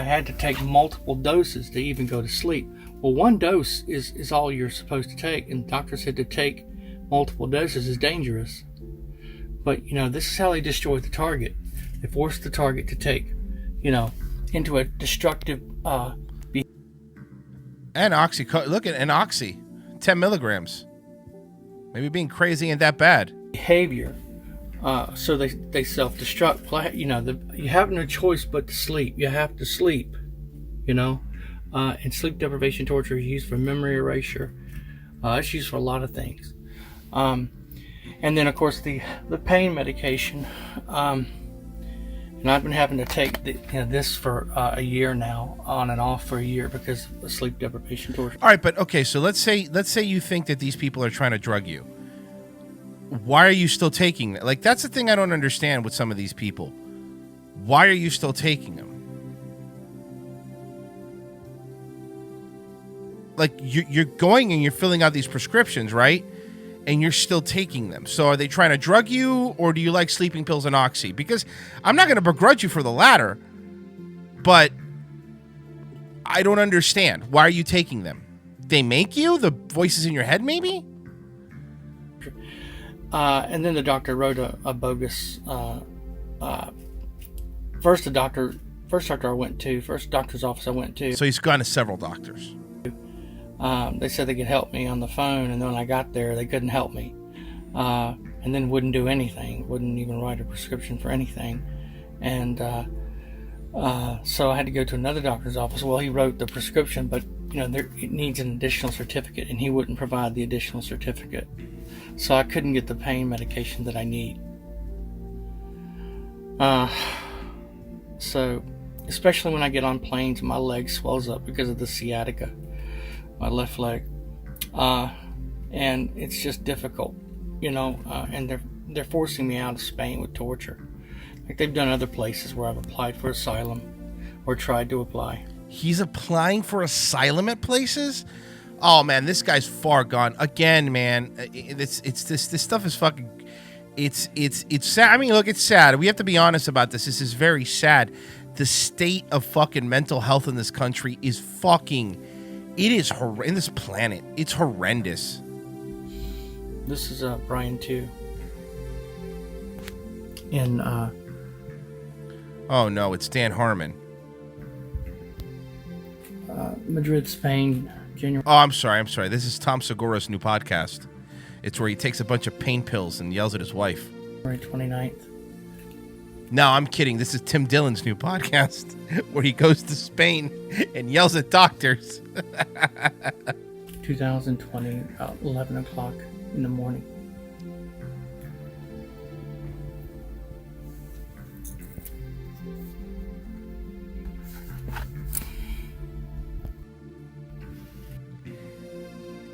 had to take multiple doses to even go to sleep. Well, one dose is all you're supposed to take, and the doctor said to take multiple doses is dangerous. But this is how they destroy the target. They force the target to take into a destructive and look at an oxy. 10 milligrams. Maybe being crazy ain't that bad. Behavior. So they self-destruct. You have no choice but to sleep. You have to sleep. And sleep deprivation torture is used for memory erasure. It's used for a lot of things. And then, of course, the pain medication. And I've been having to take this for a year now, on and off for a year, because of sleep deprivation torture. All right, but okay, so let's say you think that these people are trying to drug you. Why are you still taking that? Like, that's the thing I don't understand with some of these people. Why are you still taking them? Like, you're going and you're filling out these prescriptions, right? And you're still taking them. So are they trying to drug you, or do you like sleeping pills and oxy? Because I'm not going to begrudge you for the latter, but I don't understand. Why are you taking them? They make you? The voices in your head, maybe? And then the doctor wrote a bogus... First doctor's office I went to. So he's gone to several doctors. They said they could help me on the phone, and then when I got there, they couldn't help me. And then wouldn't do anything, wouldn't even write a prescription for anything. And so I had to go to another doctor's office. Well, he wrote the prescription, but it needs an additional certificate, and he wouldn't provide the additional certificate. So I couldn't get the pain medication that I need. So, especially when I get on planes, my leg swells up because of the sciatica. My left leg, and it's just difficult, and they're forcing me out of Spain with torture. Like they've done other places where I've applied for asylum or tried to apply. He's applying for asylum at places? Oh man, this guy's far gone again, man. This stuff is fucking. It's sad. I mean, look, it's sad. We have to be honest about this. This is very sad. The state of fucking mental health in this country is fucking. It is in this planet. It's horrendous. This is Brian too. In oh no, it's Dan Harmon. Madrid, Spain, January. Oh, I'm sorry. This is Tom Segura's new podcast. It's where he takes a bunch of pain pills and yells at his wife. January 29th. No, I'm kidding. This is Tim Dillon's new podcast where he goes to Spain and yells at doctors. 2020, 11 o'clock in the morning.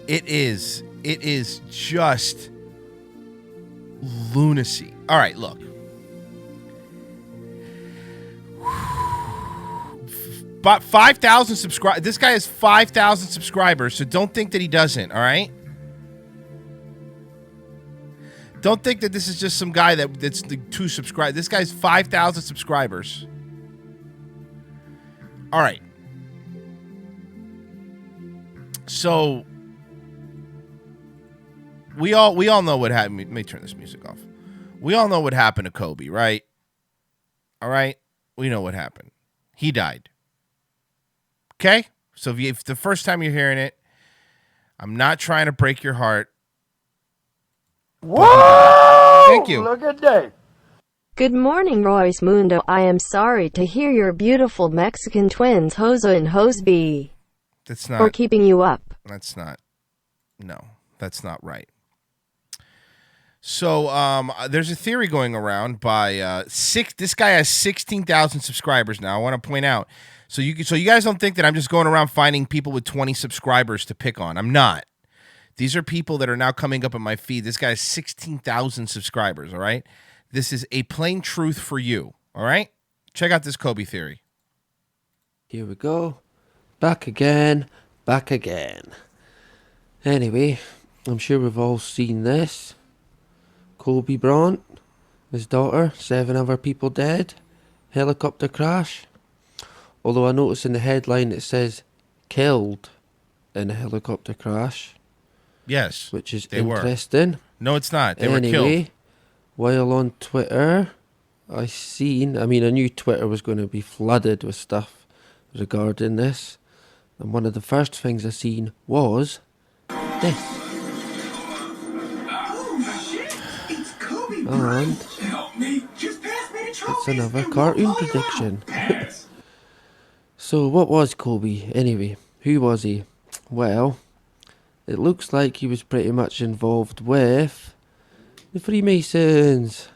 It is just lunacy. All right, look. But 5,000 subscribers. This guy has 5,000 subscribers, so don't think that he doesn't, all right? Don't think that this is just some guy that's the 2 subscribers. This guy's 5,000 subscribers. All right. So we all know what happened. Let me turn this music off. We all know what happened to Kobe, right? All right? We know what happened. He died. Okay? So if the first time you're hearing it, I'm not trying to break your heart. Whoa! Thank you. Look at that. Good morning, Royce Mundo. I am sorry to hear your beautiful Mexican twins, Jose and Joseby, That's not. for keeping you up. That's not. No, that's not right. So there's a theory going around by this guy has 16,000 subscribers now. I want to point out. So you guys don't think that I'm just going around finding people with 20 subscribers to pick on. I'm not. These are people that are now coming up in my feed. This guy has 16,000 subscribers, all right? This is a plain truth for you, all right? Check out this Kobe theory. Here we go. Back again. Anyway, I'm sure we've all seen this. Kobe Bryant, his daughter, 7 other people dead. Helicopter crash. Although I noticed in the headline it says killed in a helicopter crash. Yes, which is they interesting. Were. No, it's not. They were killed. While on Twitter, I knew Twitter was going to be flooded with stuff regarding this. And one of the first things I seen was this. And it's another cartoon prediction. So what was Kobe anyway? Who was he? Well, it looks like he was pretty much involved with the Freemasons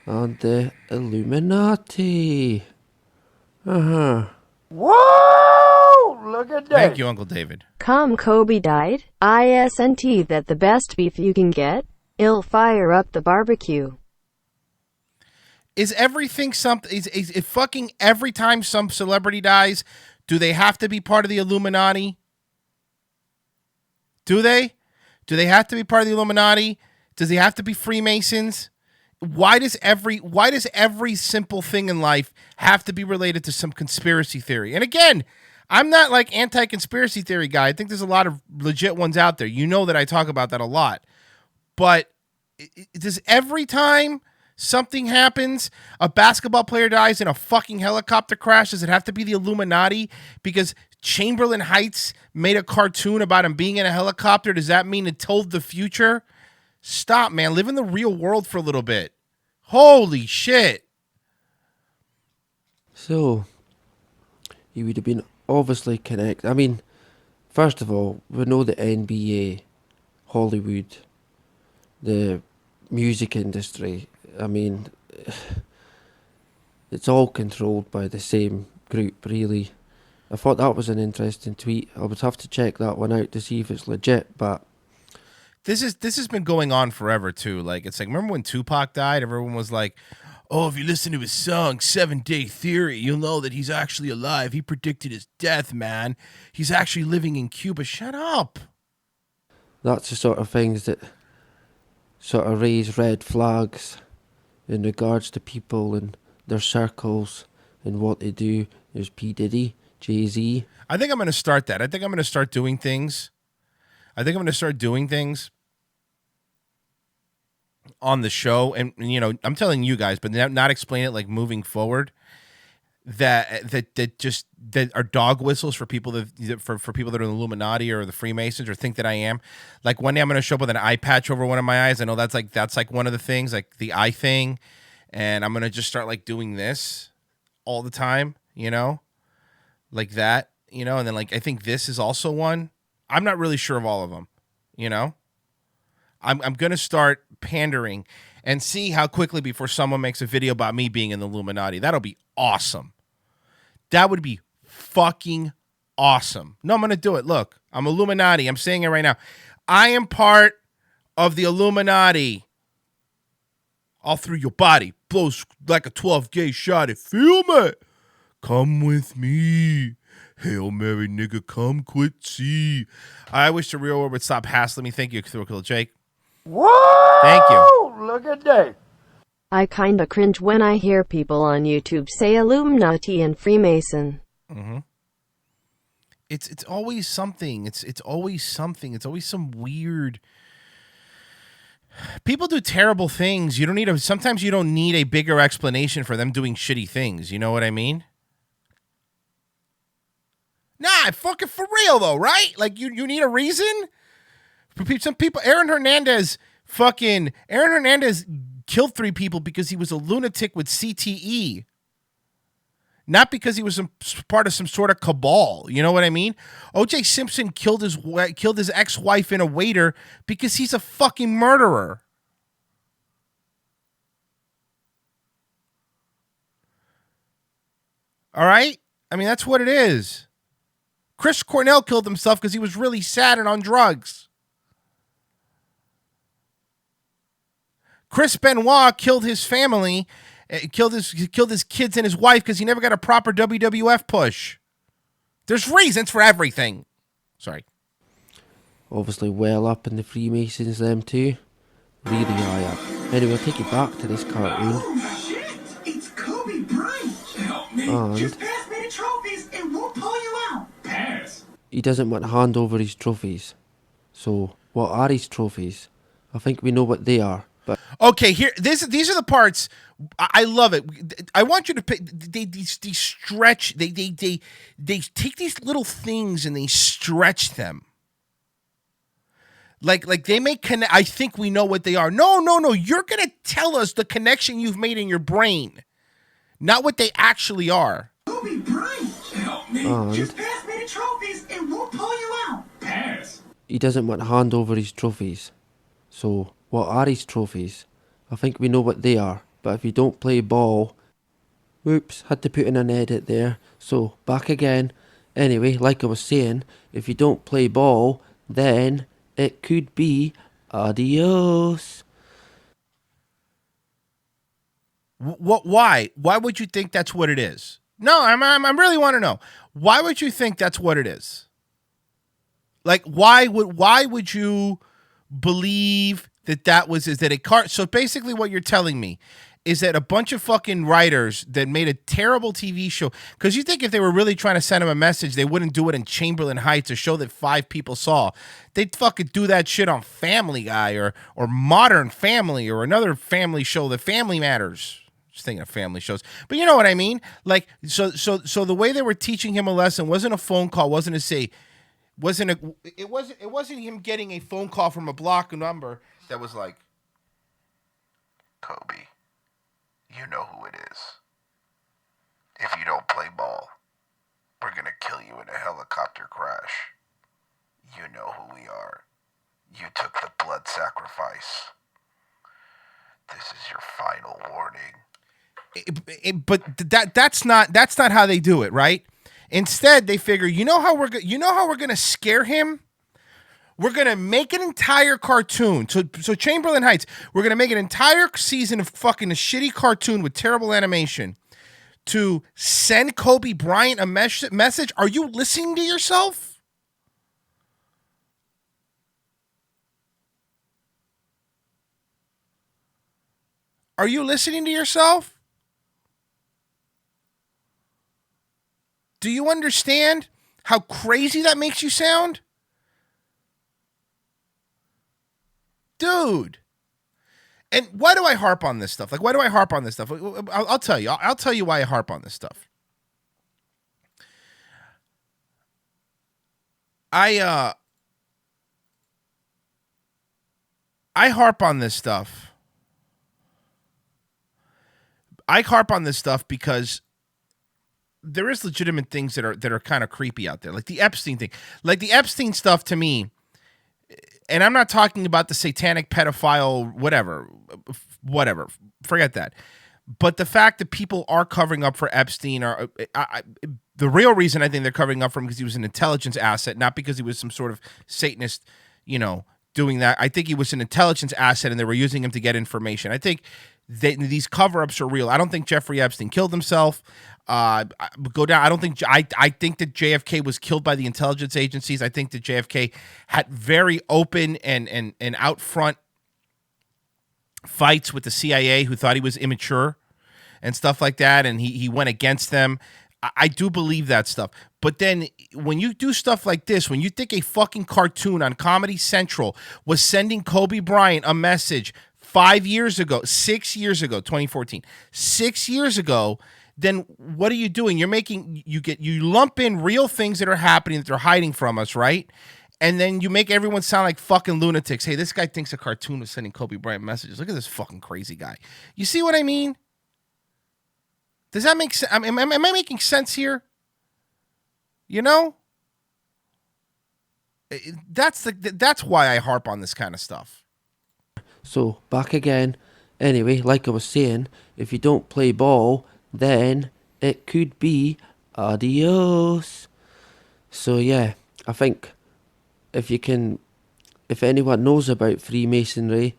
and the Illuminati. Whoa! Look at that. Thank you, Uncle David. Kobe died. ISNT that the best beef you can get. It'll fire up the barbecue. Is everything something? Is it fucking every time some celebrity dies, do they have to be part of the Illuminati? Do they? Do they have to be part of the Illuminati? Does he have to be Freemasons? Why does every simple thing in life have to be related to some conspiracy theory? And again, I'm not like anti-conspiracy theory guy. I think there's a lot of legit ones out there. You know that I talk about that a lot. But does every time something happens, a basketball player dies in a fucking helicopter crash, does it have to be the Illuminati? Because Chamberlain Heights made a cartoon about him being in a helicopter. Does that mean it told the future? Stop, man. Live in the real world for a little bit. Holy shit. So, he would have been obviously connected. I mean, first of all, we know the NBA, Hollywood, the music industry. I mean, it's all controlled by the same group, really. I thought that was an interesting tweet. I would have to check that one out to see if it's legit, but this has been going on forever too. Like, it's like, remember when Tupac died? Everyone was like, oh, if you listen to his song 7 Day Theory, you'll know that he's actually alive. He predicted his death, man. He's actually living in Cuba. Shut up. that's the sort of things that sort of raise red flags in regards to people and their circles and what they do. There's P. Diddy, Jay-Z. I think I'm going to start that. I think I'm going to start doing things. On the show. And you know, I'm telling you guys, but not explain it like moving forward. That are dog whistles for people for people that are in the Illuminati or the Freemasons or think that I am. Like one day I'm going to show up with an eye patch over one of my eyes. I know that's like one of the things, like the eye thing, and I'm going to just start like doing this all the time, you know, like that, you know, and then like I think this is also one. I'm not really sure of all of them, you know. I'm going to start pandering and see how quickly before someone makes a video about me being in the Illuminati. That'll be awesome. That would be fucking awesome. No, I'm going to do it. Look, I'm Illuminati. I'm saying it right now. I am part of the Illuminati. All through your body. Blows like a 12 gauge shot. Feel me? Come with me. Hail Mary, nigga, come quit see. I wish the real world would stop hassling me. Thank you, Thurkill Jake. Whoa! Thank you. Look at that. I kinda cringe when I hear people on YouTube say Illuminati and Freemason. Mm-hmm. It's always something. It's always something. It's always some weird. People do terrible things. Sometimes you don't need a bigger explanation for them doing shitty things. You know what I mean? Nah, fucking for real though, right? Like you need a reason. For some people, Aaron Hernandez killed 3 people because he was a lunatic with CTE. Not because he was part of some sort of cabal. You know what I mean? O.J. Simpson killed his ex-wife in a waiter because he's a fucking murderer. All right? I mean, that's what it is. Chris Cornell killed himself because he was really sad and on drugs. Chris Benoit killed his family, killed his kids and his wife because he never got a proper WWF push. There's reasons for everything. Sorry. Obviously well up in the Freemasons, them too. Really high up. Anyway, I'll take you back to this cartoon. Oh shit! It's Kobe Bryant. Help me. And Just pass me the trophies and we'll pull you out. Pass. he doesn't want to hand over his trophies. So, what are his trophies? I think we know what they are. But okay, these are the parts. I love it. I want you to pick. They stretch. They take these little things and they stretch them. Like they may connect. I think we know what they are. No. You're gonna tell us the connection you've made in your brain, not what they actually are. Kobe Bryant. help me. And Just pass me the trophies and we'll pull you out. Pass. he doesn't want to hand over his trophies. So, what are his trophies? I think we know what they are, but if you don't play ball... Whoops, had to put in an edit there. So, back again. Anyway, like I was saying, if you don't play ball, then it could be adios. Why? Why would you think that's what it is? No, I really want to know. Why would you think that's what it is? Like, why would you believe that was, is that a car? So basically what you're telling me is that a bunch of fucking writers that made a terrible TV show, because you think if they were really trying to send him a message, they wouldn't do it in Chamberlain Heights, a show that 5 people saw. They'd fucking do that shit on Family Guy or Modern Family or another family show, that Family Matters. Just thinking of family shows, but you know what I mean? Like, so the way they were teaching him a lesson wasn't a phone call, it wasn't him getting a phone call from a block number that was like, Kobe, you know who it is. If you don't play ball, we're gonna kill you in a helicopter crash. You know who we are. You took the blood sacrifice. This is your final warning. But that's not how they do it, right? Instead, they figure, you know how we're gonna scare him? We're gonna make an entire cartoon. So Chamberlain Heights, we're gonna make an entire season of fucking a shitty cartoon with terrible animation to send Kobe Bryant a message. Are you listening to yourself? Are you listening to yourself? Do you understand how crazy that makes you sound? Dude. And why do I harp on this stuff? Like, why do I harp on this stuff? I'll tell you. I'll tell you why I harp on this stuff. I harp on this stuff. I harp on this stuff because there is legitimate things that are kind of creepy out there, like the Epstein thing. Like the Epstein stuff to me, and I'm not talking about the satanic pedophile, whatever, forget that. But the fact that people are covering up for Epstein, the real reason I think they're covering up for him because he was an intelligence asset, not because he was some sort of Satanist, doing that. I think he was an intelligence asset and they were using him to get information. I think these cover-ups are real. I don't think Jeffrey Epstein killed himself. I think that JFK was killed by the intelligence agencies. I think that JFK had very open and out front fights with the CIA, who thought he was immature and stuff like that, and he went against them. I do believe that stuff. But then when you do stuff like this, when you think a fucking cartoon on Comedy Central was sending Kobe Bryant a message 6 years ago, 2014, 6 years ago, then what are you doing? You lump in real things that are happening that they're hiding from us, right? And then you make everyone sound like fucking lunatics. Hey, this guy thinks a cartoon was sending Kobe Bryant messages. Look at this fucking crazy guy. You see what I mean? Does that make sense? Am I making sense here? That's why I harp on this kind of stuff. So, back again. Anyway, like I was saying, if you don't play ball, then it could be adios. So yeah, I think if anyone knows about Freemasonry,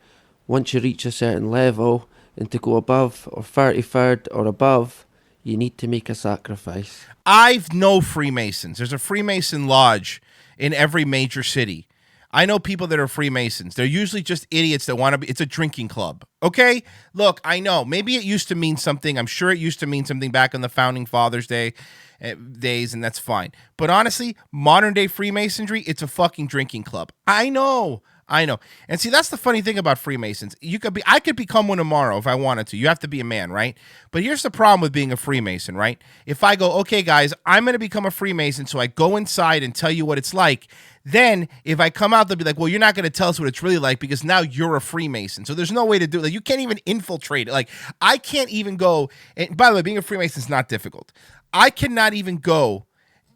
once you reach a certain level and to go above or 33rd or above, you need to make a sacrifice. I've know Freemasons. There's a Freemason lodge in every major city. I know people that are Freemasons. They're usually just idiots that want to be. It's a drinking club. Okay? Look, I know. Maybe it used to mean something. I'm sure it used to mean something back in the Founding Fathers days, and that's fine. But honestly, modern day Freemasonry, it's a fucking drinking club. I know. And see, that's the funny thing about Freemasons. I could become one tomorrow if I wanted to. You have to be a man, right? But here's the problem with being a Freemason, right? If I go, okay, guys, I'm going to become a Freemason, so I go inside and tell you what it's like. Then if I come out, they'll be like, well, you're not going to tell us what it's really like because now you're a Freemason. So there's no way to do it. Like, you can't even infiltrate it. Like, I can't even go. And by the way, being a Freemason is not difficult. I cannot even go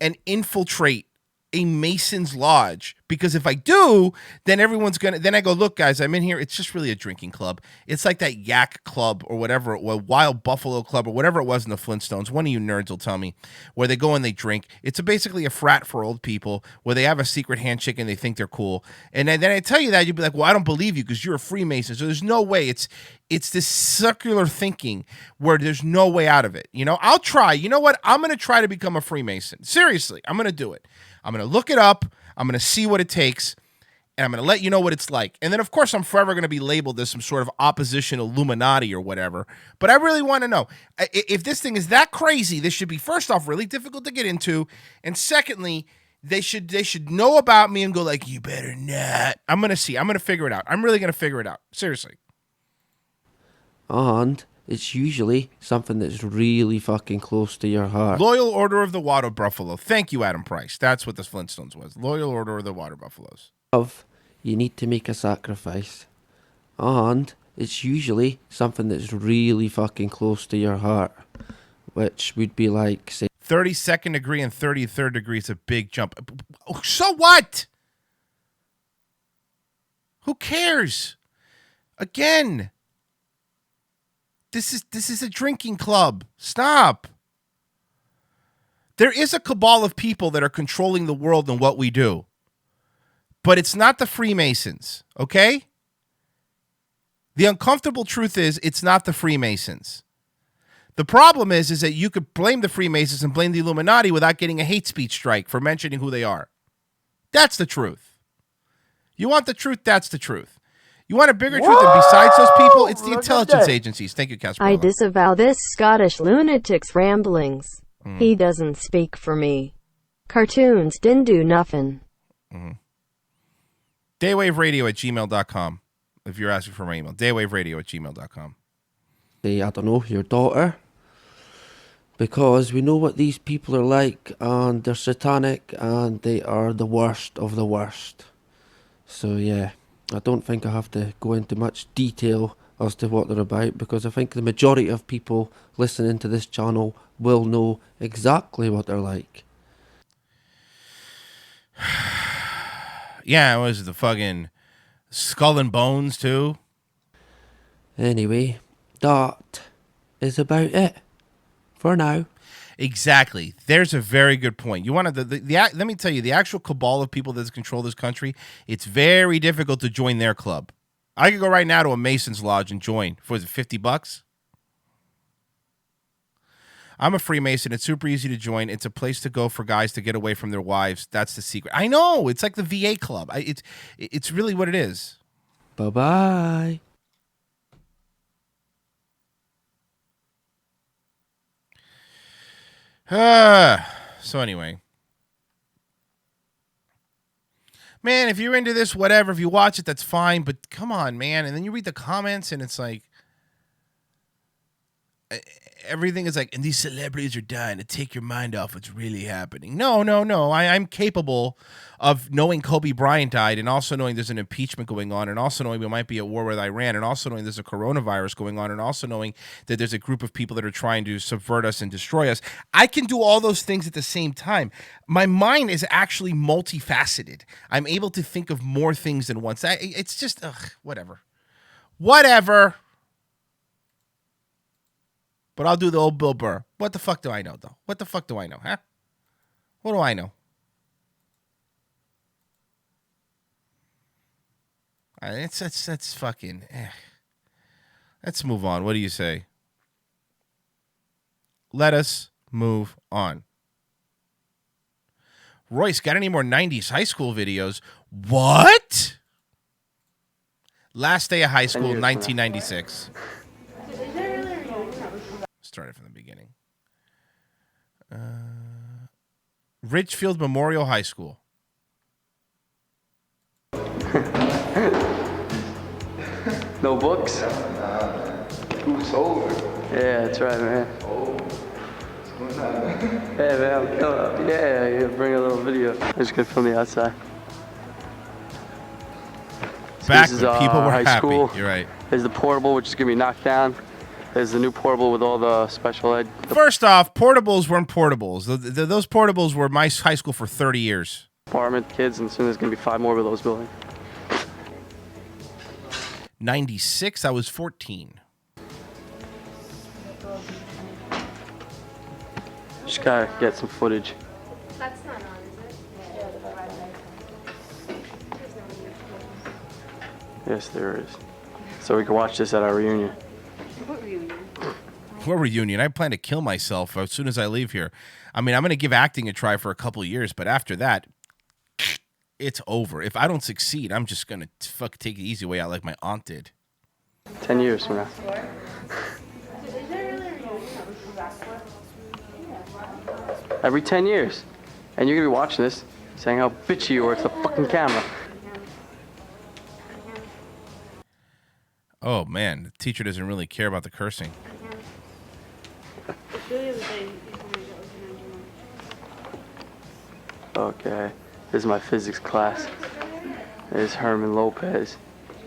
and infiltrate a Mason's lodge, because if I do, then everyone's gonna. Then I go, look, guys, I'm in here. It's just really a drinking club. It's like that Yak Club or whatever, or Wild Buffalo Club or whatever it was in the Flintstones. One of you nerds will tell me, where they go and they drink. It's basically a frat for old people where they have a secret handshake and they think they're cool. And then I tell you that, you'd be like, well, I don't believe you because you're a Freemason. So there's no way. It's this circular thinking where there's no way out of it. You know, I'll try. You know what? I'm gonna try to become a Freemason. Seriously, I'm gonna do it. I'm going to look it up. I'm going to see what it takes. And I'm going to let you know what it's like. And then, of course, I'm forever going to be labeled as some sort of opposition Illuminati or whatever. But I really want to know. If this thing is that crazy, this should be, first off, really difficult to get into. And secondly, they should know about me and go like, you better not. I'm going to see. I'm going to figure it out. I'm really going to figure it out. Seriously. And it's usually something that's really fucking close to your heart. Loyal Order of the Water Buffalo. Thank you, Adam Price. That's what the Flintstones was. Loyal Order of the Water Buffaloes. You need to make a sacrifice. And it's usually something that's really fucking close to your heart. Which would be like, say, 32nd degree and 33rd degree is a big jump. So what? Who cares? Again, this is a drinking club. Stop. There is a cabal of people that are controlling the world and what we do. But it's not the Freemasons, okay? The uncomfortable truth is it's not the Freemasons. The problem is that you could blame the Freemasons and blame the Illuminati without getting a hate speech strike for mentioning who they are. That's the truth. You want the truth? That's the truth. You want a bigger truth, and besides those people, it's the intelligence agencies. Thank you, Casper. I disavow this Scottish lunatic's ramblings. He doesn't speak for me. Cartoons didn't do nothing. daywaveradio@gmail.com if you're asking for my email. daywaveradio@gmail.com. I don't know, your daughter. Because we know what these people are like, and they're satanic, and they are the worst of the worst. So yeah, I don't think I have to go into much detail as to what they're about, because I think the majority of people listening to this channel will know exactly what they're like. Yeah, was it the fucking Skull and Bones too? Anyway, that is about it for now. Exactly. There's a very good point. You want to let me tell you, the actual cabal of people that control this country, it's very difficult to join their club. I could go right now to a Mason's Lodge and join. For is it $50? I'm a Freemason. It's super easy to join. It's a place to go for guys to get away from their wives. That's the secret. I know. It's like the VA club. It's really what it is. Bye-bye. So anyway. Man, if you're into this, whatever. If you watch it, that's fine. But come on, man. And then you read the comments and it's like, everything is like, and these celebrities are dying to take your mind off what's really happening. No. I'm capable of knowing Kobe Bryant died, and also knowing there's an impeachment going on, and also knowing we might be at war with Iran, and also knowing there's a coronavirus going on, and also knowing that there's a group of people that are trying to subvert us and destroy us. I can do all those things at the same time. My mind is actually multifaceted. I'm able to think of more things than once. It's just, whatever. But I'll do the old Bill Burr. What the fuck do I know, though? What the fuck do I know, huh? What do I know? That's fucking... Let's move on. What do you say? Let us move on. Royce, got any more 90s high school videos? What? Last day of high school, 1996. Started from the beginning. Ridgefield Memorial High School. No books? Who's over? Yeah, that's right, man. Oh, what's going on? Hey, man, I'm coming up. Yeah, bring a little video. I'm just gonna film the outside. Back this is when people were high happy. School. You're right. There's the portable, which is gonna be knocked down. There's the new portable with all the special ed. First off, portables weren't portables. Those portables were my high school for 30 years. Apartment kids, and soon there's going to be 5 more of those building. 96, I was 14. Just gotta get some footage. That's not on, is it? Yes, there is. So we can watch this at our reunion. What reunion? What reunion? I plan to kill myself as soon as I leave here. I mean, I'm going to give acting a try for a couple of years, but after that, it's over. If I don't succeed, I'm just going to take the easy way out like my aunt did. 10 years from now. Every 10 years. And you're going to be watching this, saying how bitchy you are to the fucking camera. Oh, man. The teacher doesn't really care about the cursing. Okay. This is my physics class. There's Herman Lopez.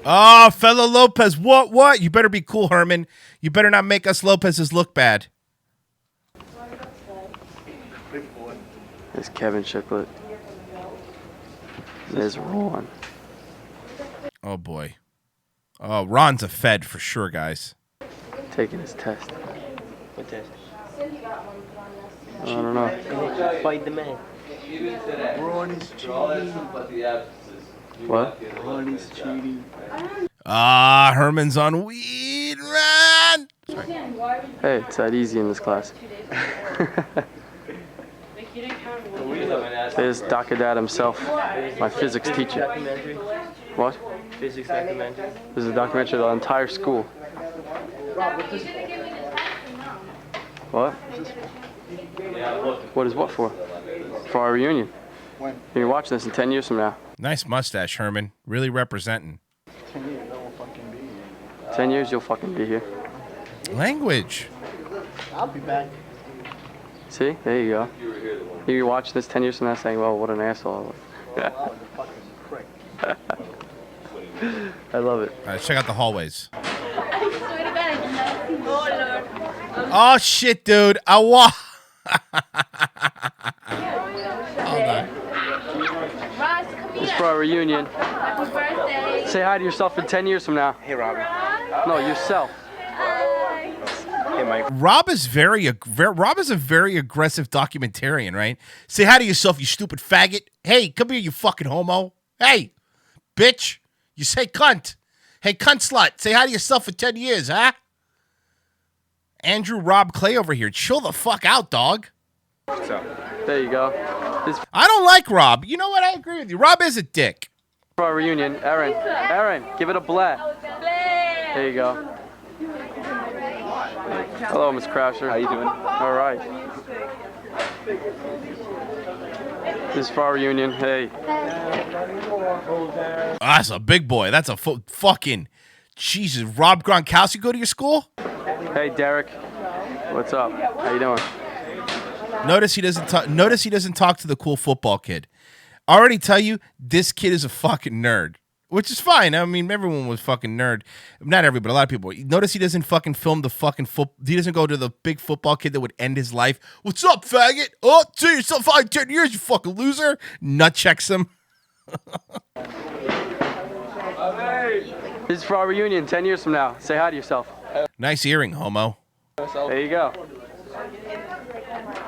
Oh, fellow Lopez. What? You better be cool, Herman. You better not make us Lopez's look bad. There's Kevin Chiclet. There's Ron. Oh, boy. Oh, Ron's a Fed for sure, guys. Taking his test. What test? I don't know. Fight the man. Ron is cheating. What? Ron is cheating. Ah, Herman's on weed, Ron. Sorry. Hey, it's that easy in this class. There's Dr. Dad himself, my physics teacher. What? Physics documentary. This is a documentary of the entire school. What? What is what for? For our reunion. When? You're watching this in 10 years from now. Nice mustache, Herman. Really representing. 10 years, I won't fucking be here. 10 years, you'll fucking be here. Language. I'll be back. See? There you go. You're watching this 10 years from now saying, well, what an asshole I was. I love it. All right, check out the hallways. Oh, shit, dude. Hold on. It's for our reunion. Happy birthday. Say hi to yourself in 10 years from now. Hey, Robin. No, yourself. Hey, Mike. Rob is a very aggressive documentarian, right? Say hi to yourself, you stupid faggot. Hey, come here, you fucking homo. Hey, bitch. You say cunt. Hey, cunt slut. Say hi to yourself for 10 years, huh? Andrew Rob Clay over here. Chill the fuck out, dog. There you go. I don't like Rob. You know what? I agree with you. Rob is a dick. For our reunion, Aaron, give it a bleh. There you go. Hello, Miss Crasher. How you doing? All right. This is for our reunion. Hey. Oh, that's a big boy. That's a fucking Jesus. Rob Gronkowski go to your school? Hey, Derek. What's up? How you doing? Notice he doesn't talk. Notice he doesn't talk to the cool football kid. I already tell you, this kid is a fucking nerd, which is fine. I mean, everyone was fucking nerd. Not everybody, a lot of people. Notice he doesn't fucking film the fucking He doesn't go to the big football kid that would end his life. What's up, faggot? Oh, see yourself 10 years, you fucking loser. Nut checks him. This is for our reunion 10 years from now. Say hi to yourself. Nice earring, homo. There you go.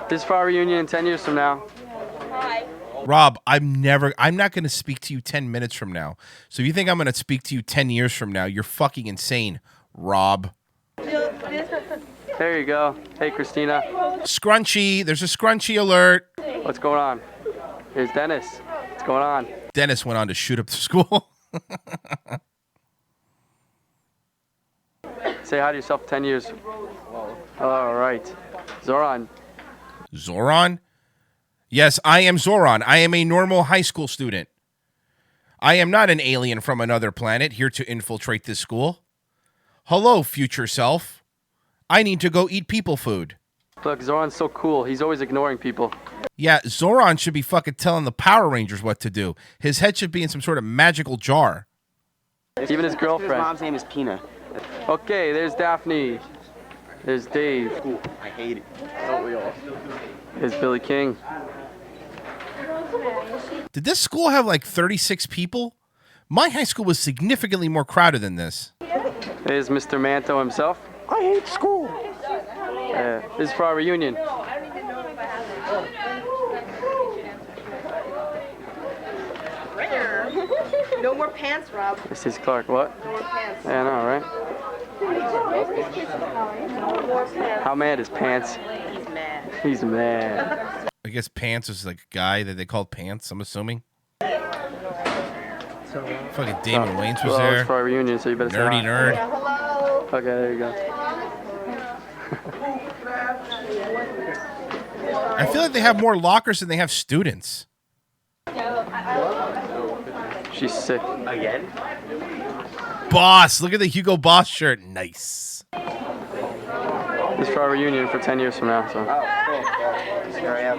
This is for our reunion 10 years from now. Rob, I'm not going to speak to you 10 minutes from now. So if you think I'm going to speak to you 10 years from now, you're fucking insane, Rob. There you go. Hey, Christina. Scrunchy. There's a scrunchy alert. What's going on? Here's Dennis. What's going on? Dennis went on to shoot up the school. Say hi to yourself 10 years. All right. Zoran. Zoran? Yes, I am Zoran. I am a normal high school student. I am not an alien from another planet here to infiltrate this school. Hello, future self. I need to go eat people food. Look, Zoran's so cool. He's always ignoring people. Yeah, Zoran should be fucking telling the Power Rangers what to do. His head should be in some sort of magical jar. Even his girlfriend. His mom's name is Pina. Okay, there's Daphne. There's Dave. School. I hate it. Don't we all? There's Billy King. Did this school have like 36 people? My high school was significantly more crowded than this. There's Mr. Manto himself. I hate school. This is for our reunion. No more pants, Rob. This is Clark. What? No more pants. Yeah, I know, right? No more pants. How mad is Pants? He's mad. He's mad. I guess Pants was like a guy that they called Pants, I'm assuming. Fucking Damon Wayans was there. It's for our reunion, so you better Nerdy say hi. nerd. Yeah, hello. Okay, there you go. I feel like they have more lockers than they have students. She's sick. Again? Boss, look at the Hugo Boss shirt. Nice. It's for our reunion for 10 years from now. So. Oh, cool. Here I am.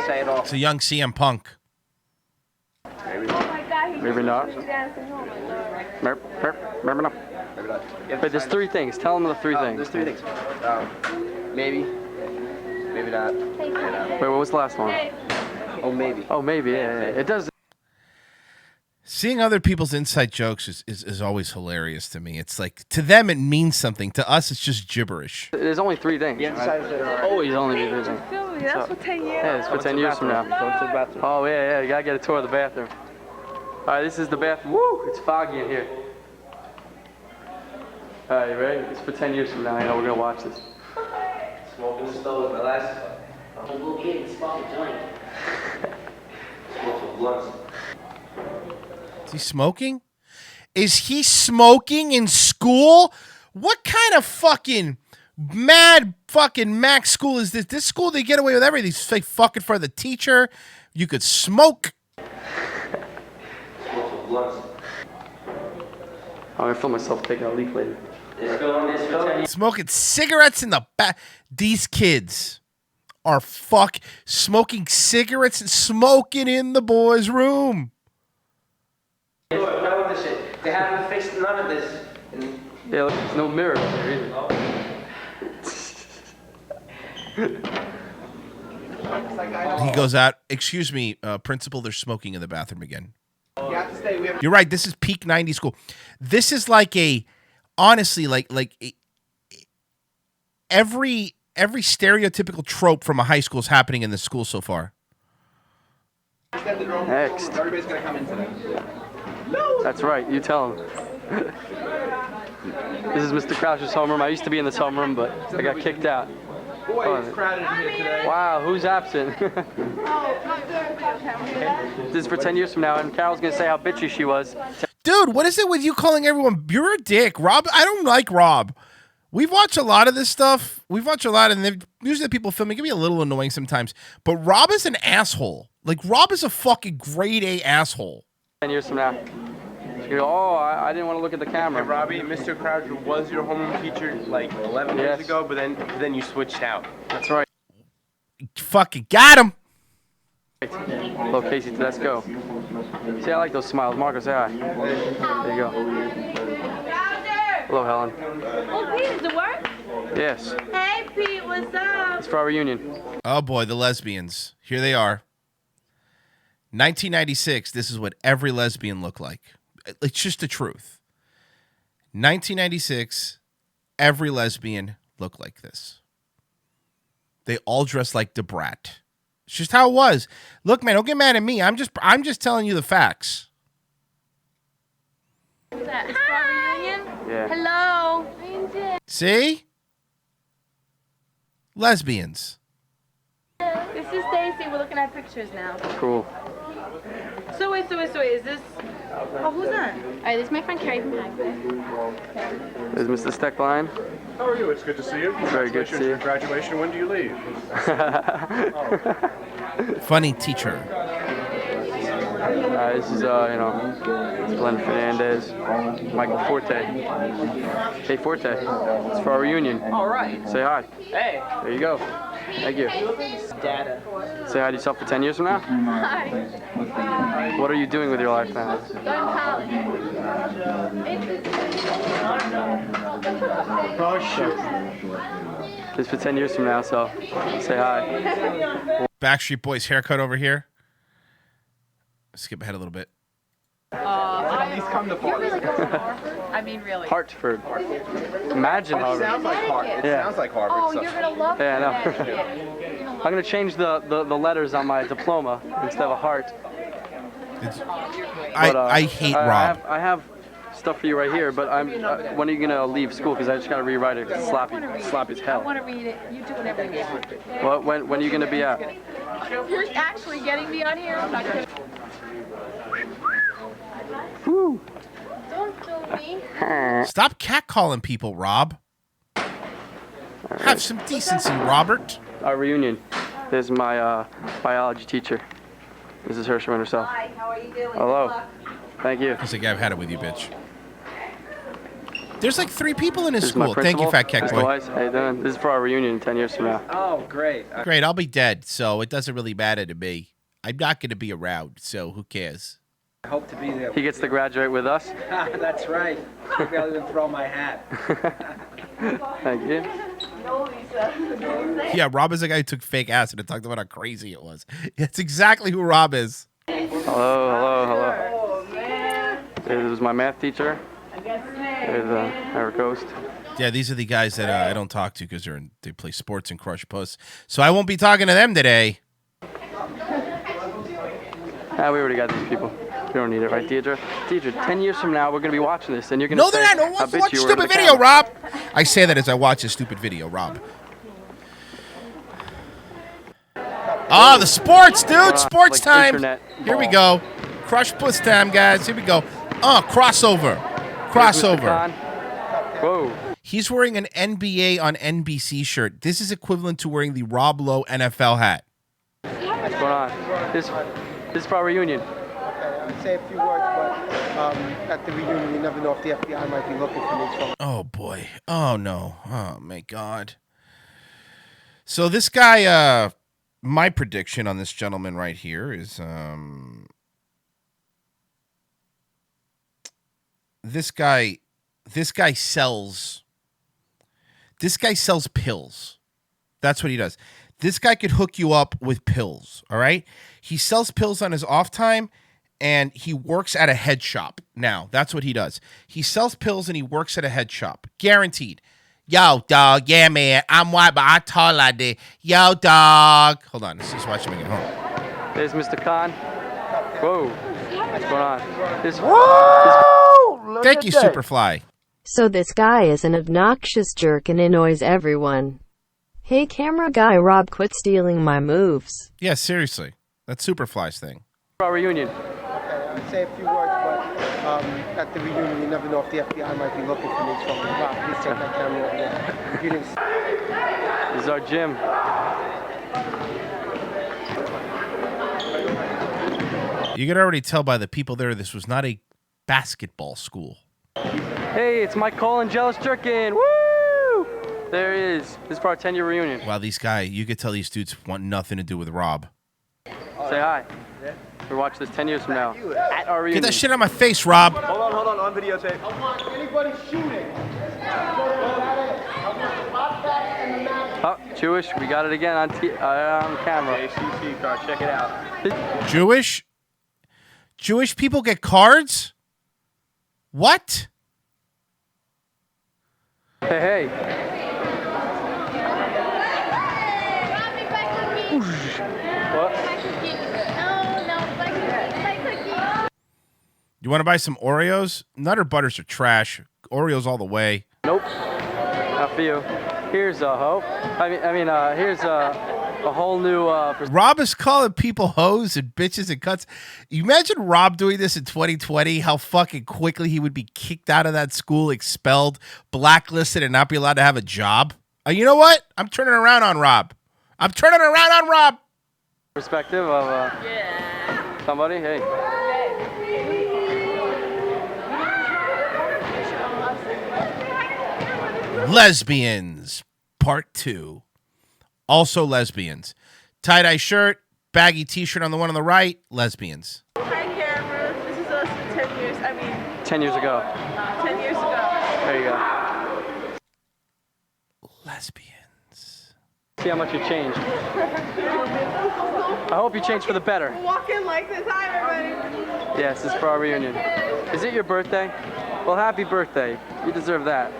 Say it all. It's a young CM Punk. Maybe not. Maybe not. But there's three things. Tell them the three things. There's three things. Maybe. Maybe not. Maybe not. Wait, what was the last one? Oh, maybe. Oh, maybe. Yeah. It does. Seeing other people's inside jokes is always hilarious to me. It's like, to them it means something. To us, it's just gibberish. There's only three things. Always only three things. That's for 10 years. Yeah, it's for 10 years from now. Oh, yeah. You gotta get a tour of the bathroom. All right, this is the bathroom. Woo! It's foggy in here. All right, you ready? It's for 10 years from now. I know we're gonna watch this. Smoking the stove, my last. I'm a little kid and smoking a joint. Smoking blunts. Is he smoking? Is he smoking in school? What kind of fucking mad fucking Mac school is this? This school, they get away with everything. It's like fucking for the teacher. You could smoke. I'm gonna film myself taking a leak later. Smoking cigarettes in the back. These kids are smoking cigarettes and smoking in the boys' room. None of this shit. They haven't fixed none of this. Yeah, look, there's no mirror there either. He goes out. Excuse me, principal. They're smoking in the bathroom again. You have to stay. You're right. This is peak '90s school. This is like honestly, every stereotypical trope from a high school is happening in this school so far. Next. Everybody's gonna come in today. That's right. You tell him. This is Mr. Crouch's homeroom. I used to be in this homeroom, but I got kicked out. Boy, it's crowded in here today. Wow, who's absent? This is for 10 years from now, and Carol's gonna say how bitchy she was. Dude, what is it with you calling everyone? You're a dick, Rob. I don't like Rob. We've watched a lot of this stuff. We've watched a lot, and usually the people filming can be a little annoying sometimes. But Rob is an asshole. Like, Rob is a fucking grade A asshole. 10 years from now. You go, oh, I didn't want to look at the camera. Hey, Robbie, Mr. Crouch was your homeroom teacher like 11 years ago, but then you switched out. That's right. Fucking got him. Hello, Casey. Let's go. See, I like those smiles. Marco, say hi. There you go. Hello, Helen. Oh, Pete, does it work? Yes. Hey, Pete, what's up? It's for our reunion. Oh, boy, the lesbians. Here they are. 1996, this is what every lesbian looked like. It's just the truth. 1996, every lesbian looked like this. They all dressed like the Brat. It's just how it was. Look, man, don't get mad at me. I'm just telling you the facts. What's that? It's for our reunion? Yeah. Hello. See? Lesbians. This is Stacy. We're looking at pictures now. Cool. So wait. Is this? Oh, who's that? All right, this is my friend Carrie from Hackberry. There's Mr. Steckline. How are you? It's good to see you. Very good to see you. Graduation. When do you leave? Funny teacher. This is, it's Glenn Fernandez, Michael Forte. Hey, Forte. It's for our reunion. All right. Say hi. Hey. There you go. Thank you. Data. Say hi to yourself for 10 years from now. Hi. What are you doing with your life now? Going to college. Oh, shit. It's for 10 years from now, so say hi. Backstreet Boys haircut over here. Skip ahead a little bit. He's come to You're really going to Harvard? I mean, really. Hartford. Imagine It Harvard. sounds like Harvard. It Yeah. sounds like Harvard. Oh, so. you're going to love Yeah, I know. that. I'm gonna change the letters on my diploma instead of a heart. I hate Rob. I have stuff for you right here, but I'm. When are you gonna leave school? Because I just gotta rewrite it. 'Cause it's sloppy as I hell. want to read it. You do whatever you want. Well, when are you gonna be out? You're actually getting me on here? I'm not kidding. Woo. Don't do me. Stop catcalling people, Rob. Have some decency, Robert. Our reunion. This is my biology teacher. Mrs. Hirschman herself. Hi, how are you doing? Hello. Good luck. Thank you. It's like I've had it with you, bitch. There's like 3 people in his This is my school. Thank you, principal. Fat Cat Boy. Boys, how you doing? This is for our reunion 10 years from now. Oh, great. Great, I'll be dead, so it doesn't really matter to me. I'm not going to be around, so who cares? I hope to be there. He gets to graduate with us. That's right. Maybe I'll even throw my hat. Thank you. No, Lisa. Yeah, Rob is the guy who took fake acid and talked about how crazy it was. That's exactly who Rob is. Hello. Oh, man. This was my math teacher. There's Eric Ghost. Yeah, these are the guys that I don't talk to because they play sports and crush puss. So I won't be talking to them today. We already got these people. We don't need it, right, Deidre? Deidre, 10 years from now, we're going to be watching this, and you're going to No, they're not. No, watch stupid video, Rob. I say that as I watch a stupid video, Rob. Ah, the sports, dude. Sports like time. internet Here we ball. go. Crush puss time, guys. Here we go. Crossover. Crossover. Whoa. He's wearing an NBA on NBC shirt. This is equivalent to wearing the Rob Lowe NFL hat. What's going on? This is for our reunion. I'd say a few words, but at the reunion, you never know if the FBI might be looking for me. So. Oh, boy. Oh, no. Oh, my God. So this guy, my prediction on this gentleman right here is this guy sells pills. That's what he does. This guy could hook you up with pills, all right? He sells pills on his off time, and he works at a head shop. Now, that's what he does. He sells pills, and he works at a head shop. Guaranteed. Yo, dog. Yeah, man. I'm white, but I talk like that. Yo, dog. Hold on. Let's just watch him get home. There's Mr. Khan. Whoa. What's going on? Thank you, Superfly. So this guy is an obnoxious jerk and annoys everyone. Hey camera guy, Rob, quit stealing my moves. Yeah, seriously. That's Superfly's thing. Our reunion. I'd say a few words, but at the reunion, you never know if the FBI might be looking for me. So, Rob, please take that camera over there. You didn't... This is our gym. You could already tell by the people there this was not a basketball school. Hey, it's Mike Cole and Jealous Jerkin. Woo! There he is. This is for our 10-year reunion. Wow, these guys, you could tell these dudes want nothing to do with Rob. Say hi. We're watching this 10 years from now at our reunion. Get that shit on my face, Rob. Hold on videotape. Anybody shooting? Oh, Jewish. We got it again on camera. ACC card. Check it out. Jewish people get cards? What? Hey. What? You want to buy some Oreos? Nutter Butters are trash. Oreos all the way. Nope. Not for you. Here's a hope. Here's a whole new. Rob is calling people hoes and bitches and cuts. You imagine Rob doing this in 2020, how fucking quickly he would be kicked out of that school, expelled, blacklisted, and not be allowed to have a job. You know what? I'm turning around on Rob. Perspective of somebody. Hey. Lesbians, Part 2. also lesbians. Tie-dye shirt, baggy t-shirt on the one on the right, lesbians. Hi, camera. This is us 10 years. 10 years ago. 10 years ago. There you go. Lesbians. See how much you changed. I hope you changed for the better. Walk in like this. Hi, everybody. Yes, it's for our reunion. Is it your birthday? Well, happy birthday. You deserve that.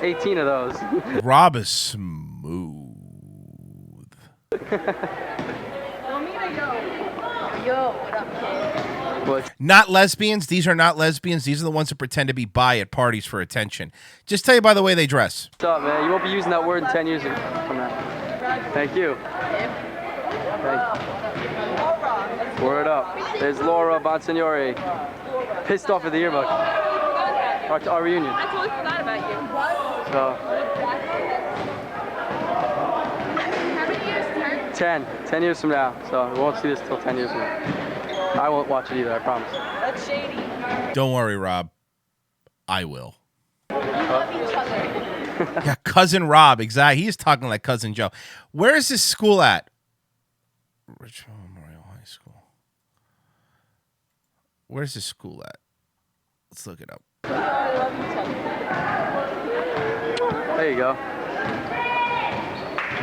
18 of those. Rob is smooth. Yo, what up, kid? What? Not lesbians. These are not lesbians. These are the ones that pretend to be bi at parties for attention. Just tell you by the way they dress. What's up, man? You won't be using that word in 10 years from now. Thank you. Word up. There's Laura Bonsignore. Pissed off at the yearbook. Our reunion. I totally forgot about you. So, How many years, Turk? 10 years from now. So we won't see this till 10 years from now. I won't watch it either, I promise. That's shady. Don't worry, Rob. I will. We love each other. Yeah, cousin Rob, exactly. He's talking like cousin Joe. Where is this school at? Richmond Memorial High School. Where's this school at? Let's look it up. There you go.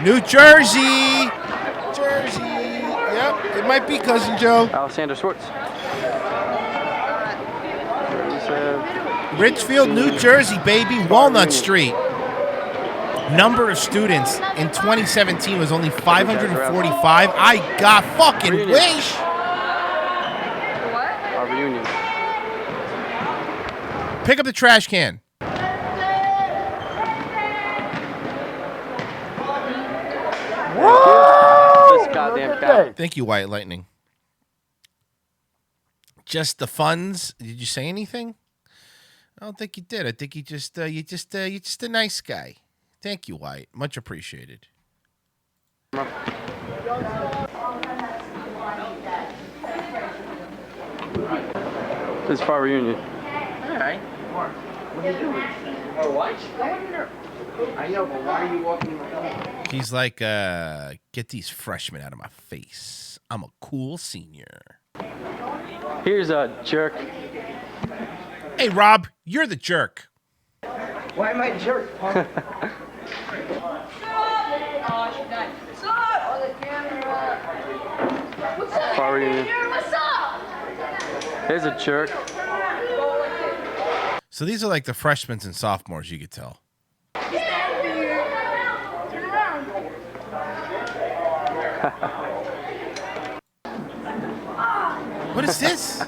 New Jersey. Jersey. Yep, it might be cousin Joe. Alexander Schwartz. Richfield, New Jersey, baby. Walnut Street. Number of students in 2017 was only 545. I got fucking Reunion. wish. Our reunion. Pick up the trash can. This goddamn cat. Thank you, White Lightning. Just the funds. Did you say anything? I don't think you did. I think you're just a nice guy. Thank you, White. Much appreciated. This is for our reunion. All right. Mark, what are you doing? Oh, what? I know, but why are you walking in my car? He's like, get these freshmen out of my face. I'm a cool senior. Here's a jerk. Hey, Rob, you're the jerk. Why am I a jerk? Huh? For our reunion. Here's a jerk. So these are like the freshmen and sophomores, you could tell. What is this?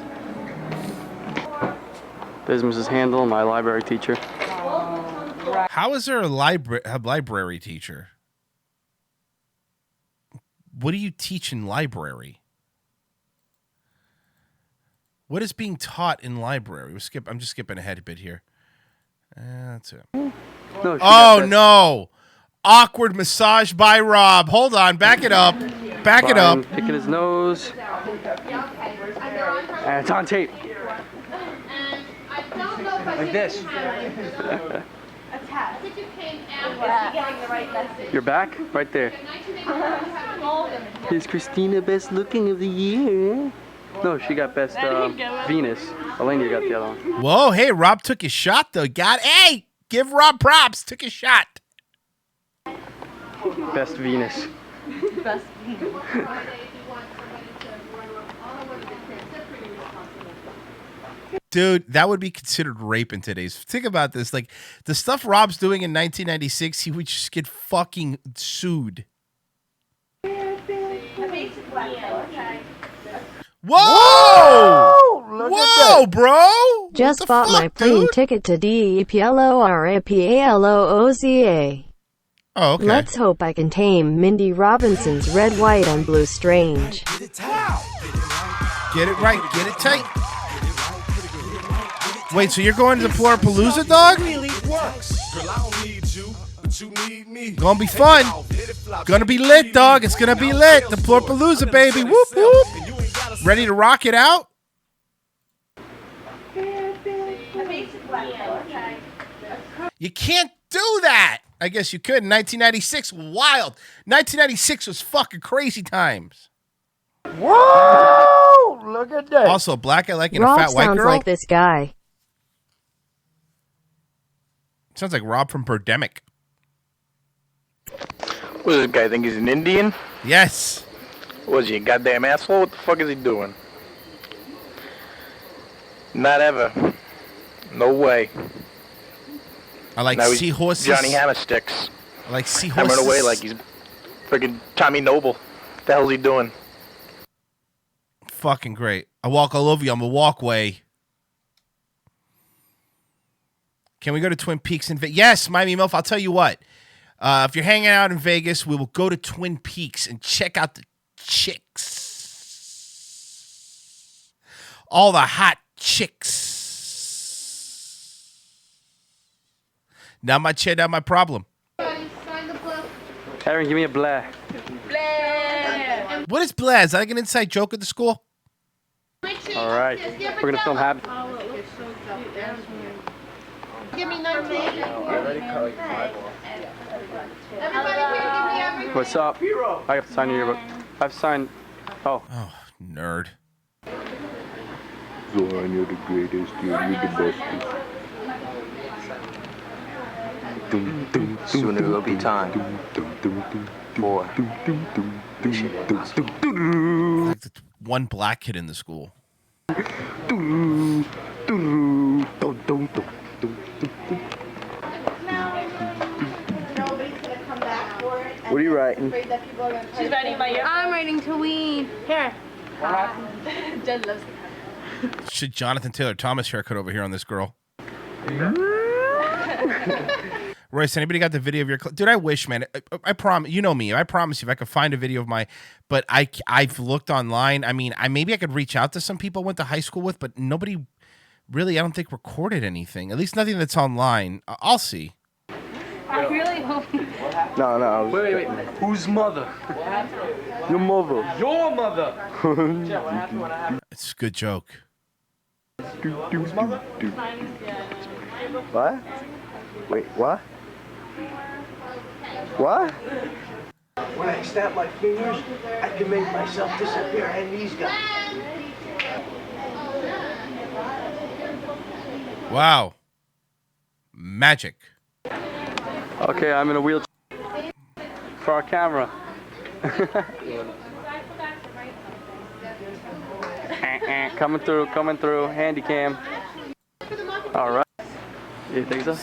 There's Mrs. Handel, my library teacher. How is there a library teacher? What do you teach in library? What is being taught in library? I'm just skipping ahead a bit here. That's it. No, oh, no. Awkward massage by Rob. Hold on. Back it up. Back it up. Picking his nose. And it's on tape. Like this. You're back? Right there. Is Christina best looking of the year? No, she got best Venus. Elena got the other one. Whoa, hey, Rob took his shot, though. Hey, give Rob props. Took his shot. Best Venus. Best Venus. Dude, that would be considered rape in today's. Think about this. Like, the stuff Rob's doing in 1996, he would just get fucking sued. Whoa! Whoa, bro! Just bought my plane ticket to DEPLORAPALOOZA. Oh, okay. Let's hope I can tame Mindy Robinson's Red, White, and Blue Strange. Get it right. Get it tight. Wait, so you're going to the Palooza, dog? Gonna be fun. Gonna be lit, dog. It's gonna be lit. The Palooza, baby. Whoop, whoop. Ready to rock it out? You can't do that. I guess you could. In 1996, wild. 1996 was fucking crazy times. Whoa! Look at that. Also, a black guy liking a Rob fat white sounds girl. like this guy. Sounds like Rob from Birdemic. What does this guy think he's an Indian? Yes. Was he a goddamn asshole? What the fuck is he doing? Not ever. No way. I like Now he's seahorses. Johnny Hammersticks. I like seahorses. Hammering away like he's freaking Tommy Noble. What the hell's he doing? Fucking great. I walk all over you on the walkway. Can we go to Twin Peaks in Vegas? Yes, Miami Milf. I'll tell you what. If you're hanging out in Vegas, we will go to Twin Peaks and check out the chicks. All the hot chicks. Not my chair, not my problem. Aaron, give me a blah. What is blah? Is that like an inside joke at the school? All right. We're going to film Happy. Give me 19. What's up? I have to sign your yearbook. I've signed. Oh. Oh, nerd. Zoran, you're the greatest. You're the bestest. Soon it will be time for Like the one black kid in the school. What are you writing? She's writing my year. I'm writing to weed. Here. Jen loves Should Jonathan Taylor Thomas haircut over here on this girl? Royce, anybody got the video of your dude? I wish, man. I promise. You know me. I promise you, if I could find a video of my, but I've looked online. I mean, maybe I could reach out to some people I went to high school with, but nobody really, I don't think, recorded anything. At least nothing that's online. I'll see. I really hope. No. Wait. Whose mother? Your mother. Your mother. It's a good joke. Whose mother? What? Wait, what? What? When I snap my fingers, I can make myself disappear, and these guys. Wow. Magic. Okay, I'm in a wheelchair for our camera. Coming through, handy cam. All right. You think so?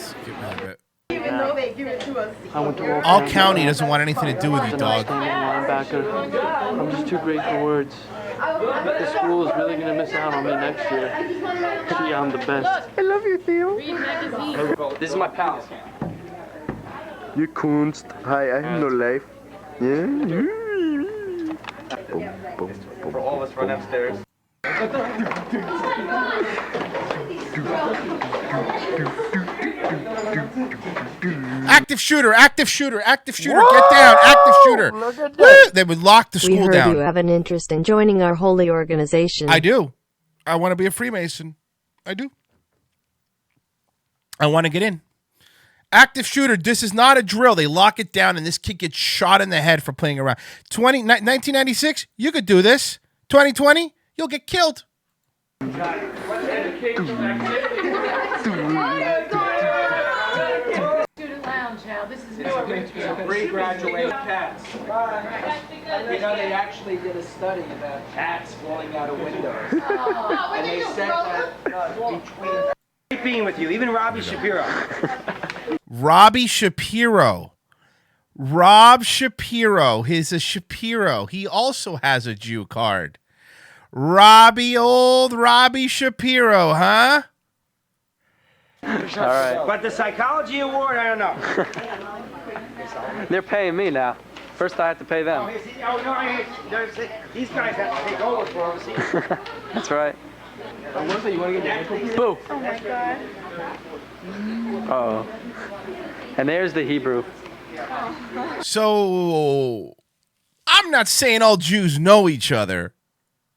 Even though they give it to us. I went to All county doesn't want anything to do with you, dog. I'm just too great for words. The school is really gonna miss out on me next year. Gee, I'm the best. I love you, Theo. This is my pal. You Kunst. Hi, I have no life. Yeah. For all of us, run upstairs. Active shooter, get down, active shooter. Look at that. They would lock the We school heard down. you have an interest in joining our holy organization. I do. I want to be a Freemason. I do. I want to get in. Active shooter, this is not a drill. They lock it down and this kid gets shot in the head for playing around. 1996, you could do this. 2020, you'll get killed. Student lounge now. This is Pre-graduate cats. You know, they actually did a study about cats falling out of windows. And they said that between... Great being with you, even Robbie Shapiro. Robbie Shapiro. Rob Shapiro. He's a Shapiro. He also has a Jew card. Old Robbie Shapiro, huh? All right. But the psychology award, I don't know. They're paying me now. First I have to pay them. These guys have to take over for us. That's right. You want to get Boo. Oh my god. Uh-oh. And there's the Hebrew. So, I'm not saying all Jews know each other,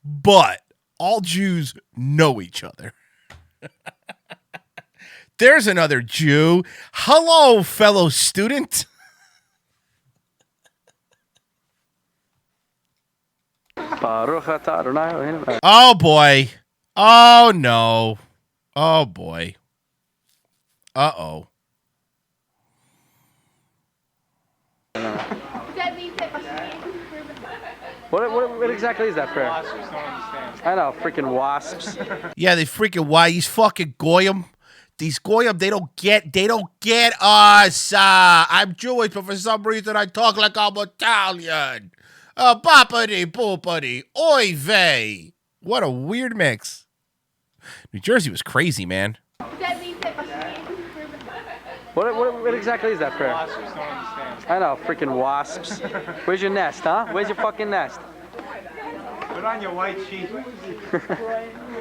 but all Jews know each other. There's another Jew. Hello, fellow student. Oh, boy. Oh, no. Oh, boy. Uh-oh. What exactly is that prayer? I know, freaking wasps. Yeah, they freaking why these fucking goyim. These goyim, they don't get us. I'm Jewish, but for some reason I talk like I'm Italian. Boppity boopity, oy vey. What a weird mix. New Jersey was crazy, man. What exactly is that prayer? I know, freaking wasps. Where's your nest, huh? Where's your fucking nest? Put on your white sheet.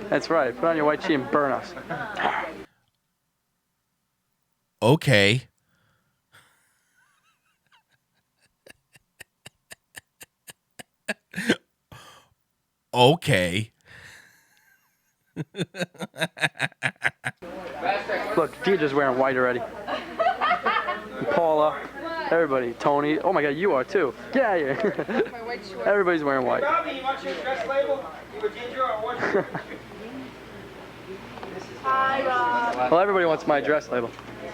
That's right. Put on your white sheet and burn us. Okay. Okay. Look, Deidre's wearing white already. And Paula, everybody, Tony. Oh my God, you are too. Get out of here. Everybody's wearing white. Robbie, you want your dress label? You a ginger or what? Hi, Rob. Well, everybody wants my dress label.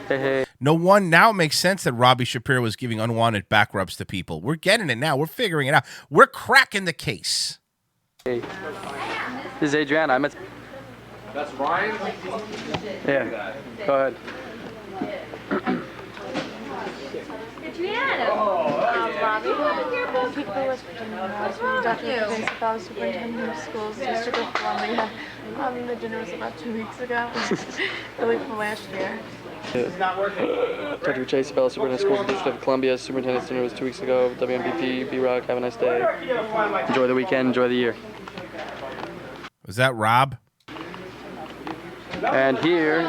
Hey, hey. No one now it makes sense that Robbie Shapiro was giving unwanted back rubs to people. We're getting it now. We're figuring it out. We're cracking the case. Hey. This is Adriana. I met. That's Ryan? Yeah. Go ahead. Adriana. Robbie. People was Dr. Principal, Superintendent of Schools, District of Columbia. The dinner was about 2 weeks ago. The week from last year. Dr. Chase Bell, Superintendent of Schools, District of Columbia. Superintendent's dinner was 2 weeks ago. WMVP, B-Rock, have a nice day. Enjoy the weekend, enjoy the year. Was that Rob? And here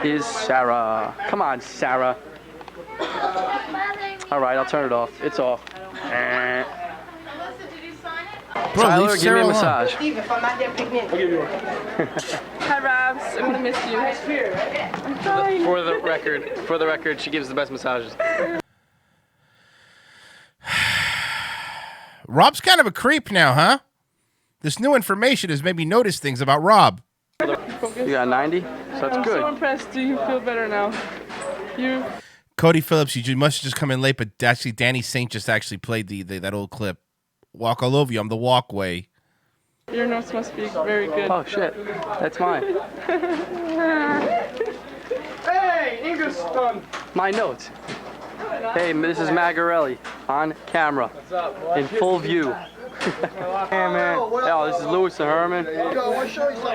is Sarah. Come on, Sarah. All right, I'll turn it off. It's off. Bro, Tyler, give me a massage. Steve, if I'm not there, pick me up. I'll give you one. Hi, Robs. I'm gonna miss you. I'm fine. For the record, she gives the best massages. Rob's kind of a creep now, huh? This new information has made me notice things about Rob. You got 90? So that's I'm good. so impressed. Do you feel better now? You. Cody Phillips, you must have just come in late, but actually Danny Saint just actually played that old clip. Walk all over you. I'm the walkway. Your notes must be very good. Oh shit, that's mine. Hey, English done. My notes. Hey, this is Magarelli on camera, in full view. Hey man, oh, this is Lewis and Herman. Yo, I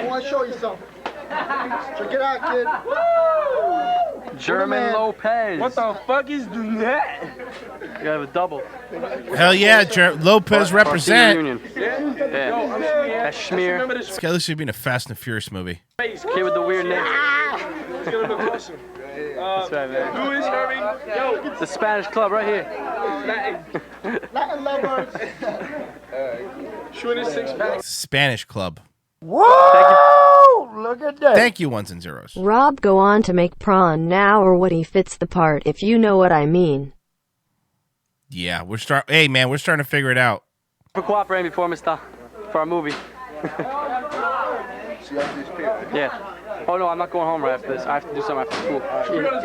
want to show you something. Check it out, kid. German Lopez. What the fuck is that? You gotta have a double. Hell yeah, Lopez represent. Yeah. That's Schmear. This guy looks like he'd be in a Fast and Furious movie. Kid with the weird name. Let's get him a question. That's right, man. Who is Herman? Yo, The Spanish Club right here. Latin lovers. Shooting a six-pack. Spanish Club. Whoa! Look at that. Thank you, ones and zeros. Rob, go on to make prawn now or what he fits the part, if you know what I mean. Yeah, hey man, we're starting to figure it out. For cooperating for our movie. Yeah. Oh no, I'm not going home right after this. I have to do something after school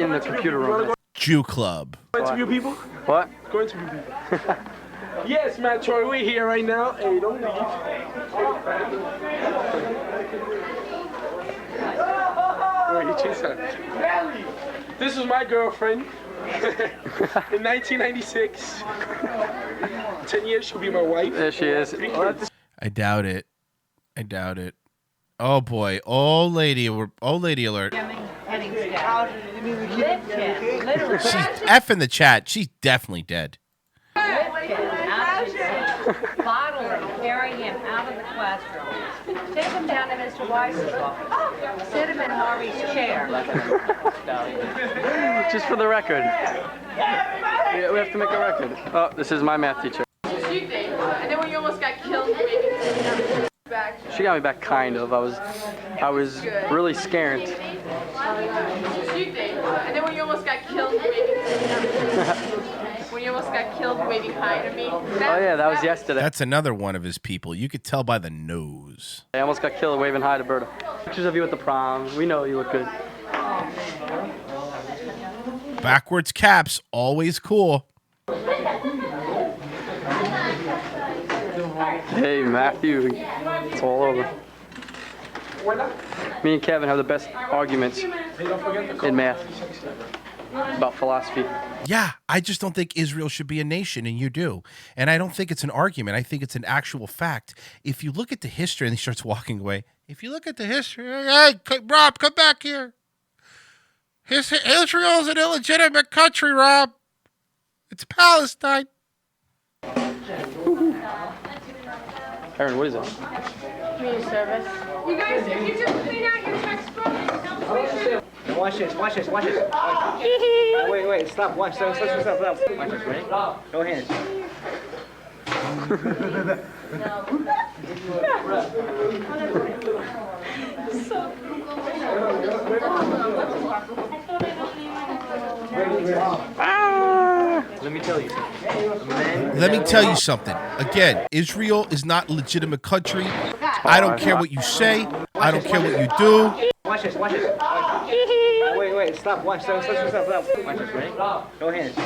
in the computer room. Jew Club. Interview people? What? Go interview people. Yes, Matt Troy, we're here right now. Hey, don't leave. Wait, you chase her. This is my girlfriend. In 1996. 10 years, she'll be my wife. There she is. I doubt it. Oh boy, old lady alert. She's effing the chat. She's definitely dead. Bottle and carry him out of the classroom. Take him down to Mr. Weiss's office. Sit him in Harvey's chair. Just for the record. Yeah, we have to make a record. Oh, this is my math teacher. And then when you almost got killed, you made it back. She got me back kind of. I was really scared. You think? And then when you almost got killed when you almost got killed waving hi to me. Oh yeah, that was yesterday. That's another one of his people. You could tell by the nose. I almost got killed waving hi to Berta. Pictures of you at the prom. We know you look good. Backwards caps, always cool. Hey, Matthew. It's all over. Me and Kevin have the best arguments in math about philosophy. Yeah, I just don't think Israel should be a nation, and you do. And I don't think it's an argument. I think it's an actual fact. If you look at the history, and he starts walking away. If you look at the history, hey, Rob, come back here. Israel is an illegitimate country, Rob. It's Palestine. Aaron, what is it? Community service. You guys, if you just clean out your textbook. Watch this. Wait, stop. Watch, stop. Watch this, ready? No hands. Let me tell you something. Let me tell you something. Again, Israel is not a legitimate country. I don't care what you say. I don't care what you do. Watch this. Wait, stop. Watch, stop. Watch this, ready? No hands.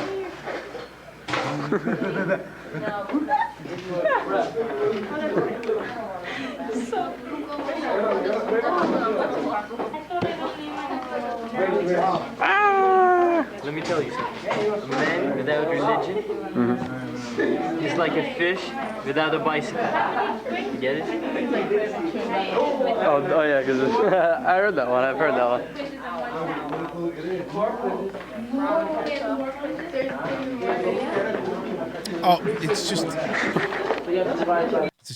Let me tell you something. Man without religion is like a fish without a bicycle. You get it? Oh yeah, because I heard that one. I've heard that one. Oh, it's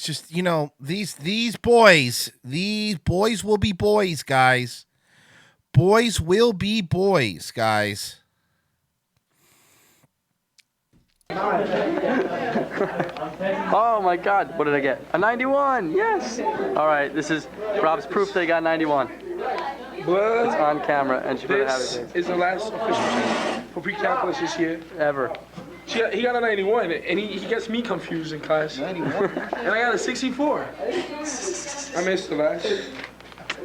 just you know, these boys will be boys, guys. Boys will be boys, guys. Oh my God, what did I get? A 91, yes! All right, this is Rob's proof that he got 91. But it's on camera, and she better have this it. is the last official test for pre-calculus this year. Ever. He got a 91, and he gets me confused in class. 91? And I got a 64. I missed the last.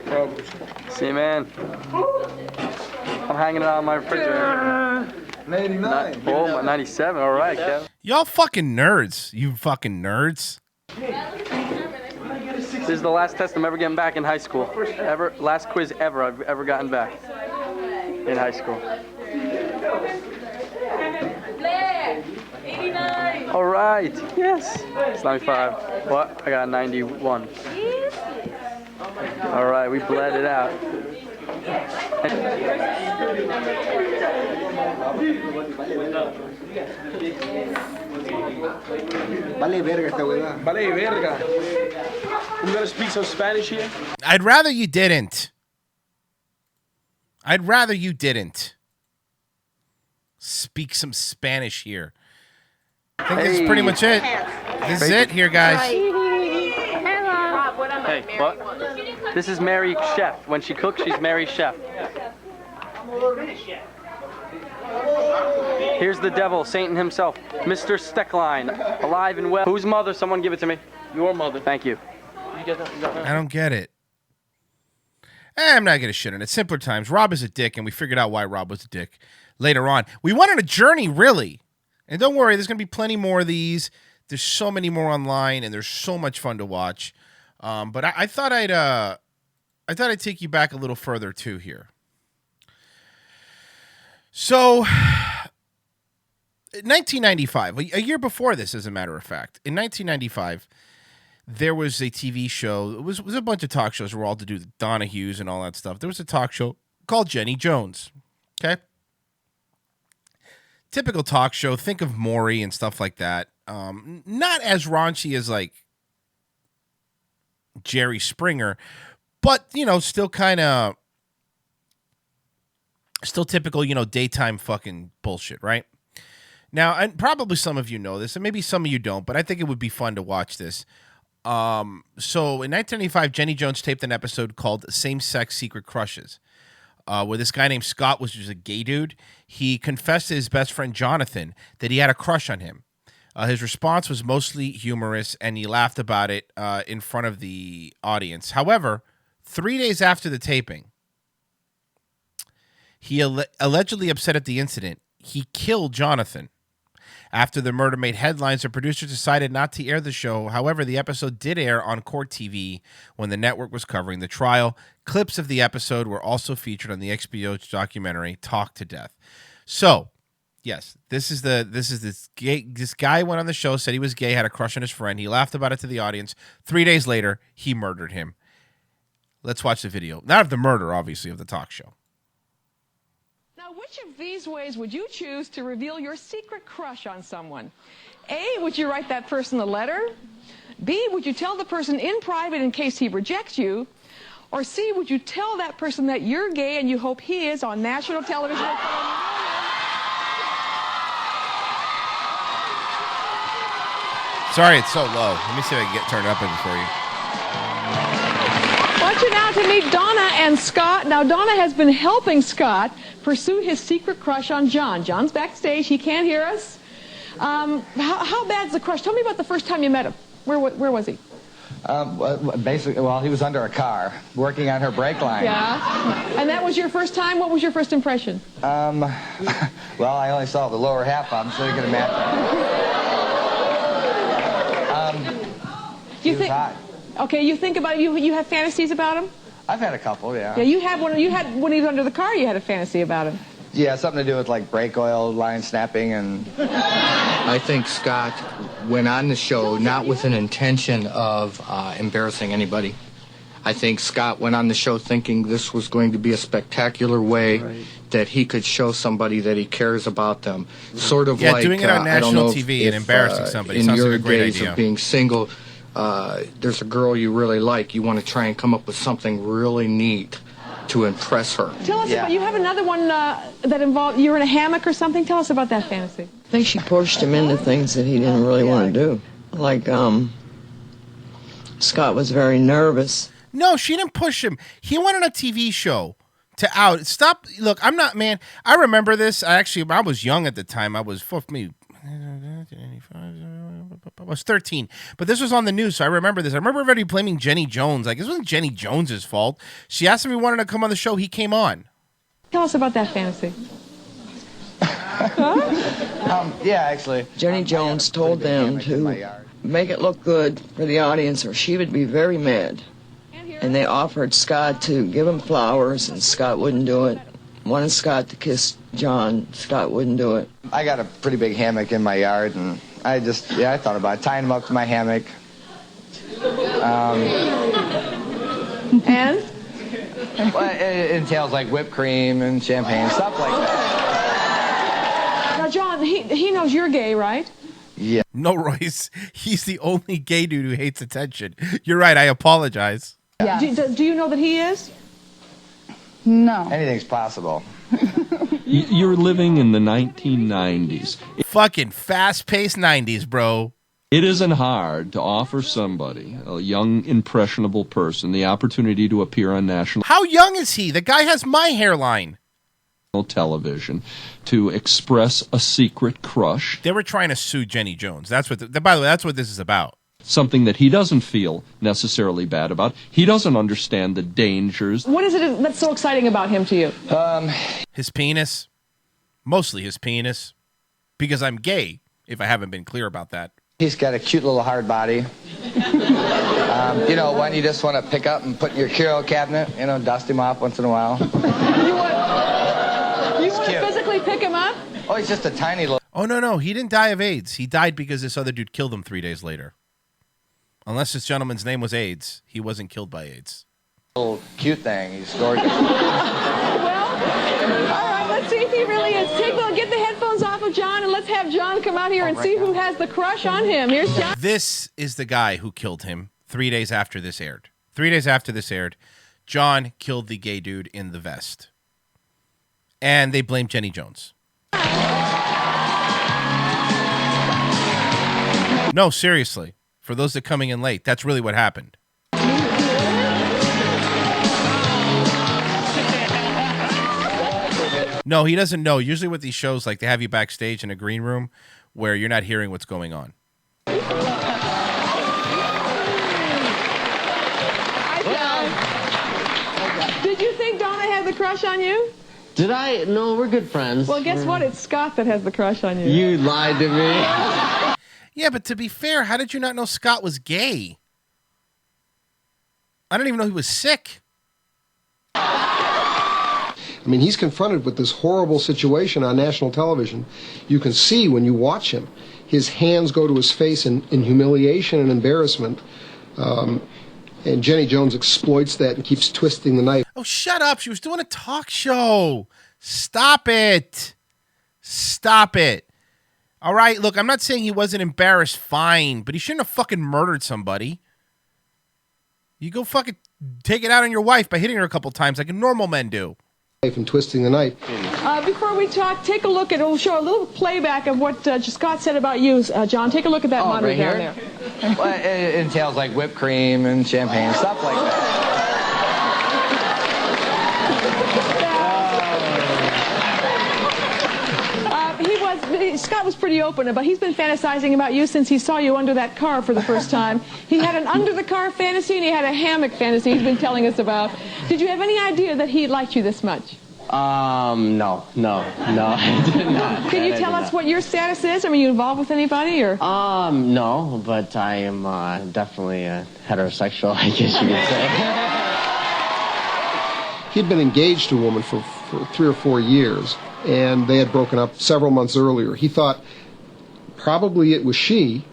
Probably. See, man. I'm hanging it on my refrigerator. 99. Oh, 97. All right, Kevin. Y'all fucking nerds. You fucking nerds. This is the last test I'm ever getting back in high school. Last quiz ever I've ever gotten back in high school. 89. All right. Yes. It's 95. What? I got a 91. All right, we bled it out. Vale verga esta huevada. Vale verga. I'm gonna speak some Spanish here. I'd rather you didn't. I'd rather you didn't. Speak some Spanish here. I think this is pretty much it. This is it here, guys. Hey, what? This is Mary Chef. When she cooks, she's Mary Chef. Here's the devil, Satan himself, Mr. Steckline, alive and well. Whose mother? Someone give it to me. Your mother. Thank you. You get that? I don't get it. I'm not going to shit on it. Simpler times. Rob is a dick, and we figured out why Rob was a dick later on. We went on a journey, really. And don't worry, there's going to be plenty more of these. There's so many more online, and there's so much fun to watch. But I thought I'd take you back a little further too here. So, 1995, a year before this, as a matter of fact, in 1995, there was a TV show. It was a bunch of talk shows were all to do with Donahues and all that stuff. There was a talk show called Jenny Jones. Okay, typical talk show. Think of Maury and stuff like that. Not as raunchy as like Jerry Springer, but still kind of. Still typical, daytime fucking bullshit, right? Now, and probably some of you know this, and maybe some of you don't, but I think it would be fun to watch this. So in 1995, Jenny Jones taped an episode called Same-Sex Secret Crushes. where this guy named Scott was just a gay dude. He confessed to his best friend Jonathan that he had a crush on him. His response was mostly humorous, and he laughed about it in front of the audience. However, 3 days after the taping, he allegedly upset at the incident. He killed Jonathan. After the murder made headlines, the producers decided not to air the show. However, the episode did air on Court TV when the network was covering the trial. Clips of the episode were also featured on the HBO documentary Talk to Death. So, yes, this guy went on the show, said he was gay, had a crush on his friend. He laughed about it to the audience. 3 days later, he murdered him. Let's watch the video. Not of the murder, obviously, of the talk show. Now, which of these ways would you choose to reveal your secret crush on someone? A, would you write that person a letter? B, would you tell the person in private in case he rejects you? Or C, would you tell that person that you're gay and you hope he is on national television? Sorry, it's so low. Let me see if I can get turned up in for you. I want you now to meet Donna and Scott. Now, Donna has been helping Scott pursue his secret crush on John. John's backstage. He can't hear us. How bad's the crush? Tell me about the first time you met him. Where was he? Basically, well, he was under a car, working on her brake line. Yeah. And that was your first time? What was your first impression? Well, I only saw the lower half of him, so you can imagine. He was hot. Okay, you think about you have fantasies about him? I've had a couple, yeah. Yeah, you had when he was under the car, you had a fantasy about him. Yeah, something to do with like brake oil, line snapping, and... I think Scott went on the show not with an intention of embarrassing anybody. I think Scott went on the show thinking this was going to be a spectacular way that he could show somebody that he cares about them. Sort of like doing it on I don't national know TV and embarrassing somebody in sounds your like a great days idea. of being single, there's a girl you really like. You want to try and come up with something really neat to impress her. Tell us about, you have another one that involved, you were in a hammock or something? Tell us about that fantasy. I think she pushed him into things that he didn't really want to do. Like, Scott was very nervous. No, she didn't push him. He went on a TV show to out. Stop. Look, I'm not, man. I remember this. I was young at the time. I was 13. But this was on the news, so I remember this. I remember everybody blaming Jenny Jones. Like, this wasn't Jenny Jones's fault. She asked him if he wanted to come on the show. He came on. Tell us about that fantasy. Yeah, actually. Jenny Jones told them to make it look good for the audience or she would be very mad. And they offered Scott to give him flowers, and Scott wouldn't do it. Wanted Scott to kiss John. Scott wouldn't do it. I got a pretty big hammock in my yard, and I thought about it, tying him up to my hammock. And? Well, it entails like whipped cream and champagne, stuff like that. Now, John, he knows you're gay, right? Yeah. No, Royce. He's the only gay dude who hates attention. You're right. I apologize. Yeah. Do you know that he is? No. Anything's possible. You're living in the 1990s. Fucking fast-paced 90s, bro. It isn't hard to offer somebody, a young, impressionable person, the opportunity to appear on national How young is he? The guy has my hairline. television, to express a secret crush. They were trying to sue Jenny Jones. That's what. By the way, that's what this is about. Something that he doesn't feel necessarily bad about. He doesn't understand the dangers. What is it that's so exciting about him to you? His penis. Mostly his penis. Because I'm gay, if I haven't been clear about that. He's got a cute little hard body. One you just want to pick up and put in your curio cabinet, dust him off once in a while. You want to physically pick him up? Oh, he's just a tiny little... Oh, no. He didn't die of AIDS. He died because this other dude killed him 3 days later. Unless this gentleman's name was AIDS, he wasn't killed by AIDS. Little cute thing. He's gorgeous. Well, all right, let's see if he really is. Get the headphones off of John, and let's have John come out here and see who has the crush on him. Here's John. This is the guy who killed him 3 days after this aired. 3 days after this aired, John killed the gay dude in the vest. And they blamed Jenny Jones. No, seriously. For those that are coming in late, that's really what happened. No, he doesn't know. Usually with these shows, like they have you backstage in a green room where you're not hearing what's going on. Did you think Donna had the crush on you? Did I? No, we're good friends. Well, guess what? It's Scott that has the crush on you. You lied to me. Yeah, but to be fair, how did you not know Scott was gay? I didn't even know he was sick. I mean, he's confronted with this horrible situation on national television. You can see when you watch him, his hands go to his face in humiliation and embarrassment. And Jenny Jones exploits that and keeps twisting the knife. Oh, shut up. She was doing a talk show. Stop it. Stop it. All right, look, I'm not saying he wasn't embarrassed, fine, but he shouldn't have fucking murdered somebody. You go fucking take it out on your wife by hitting her a couple times like normal men do. And twisting the knife. Before we talk, take a look at, it'll show a little playback of what Scott said about you, John. Take a look at that monitor right down here? there. Well, it entails like whipped cream and champagne, stuff like that. Scott was pretty open about he's been fantasizing about you since he saw you under that car for the first time. He had an under the car fantasy and he had a hammock fantasy he's been telling us about. Did you have any idea that he liked you this much? No, I did not. Can you tell us what your status is? Are you involved with anybody or? No, but I am definitely heterosexual, I guess you could say. He'd been engaged to a woman for 3 or 4 years, and they had broken up several months earlier. He thought probably it was she,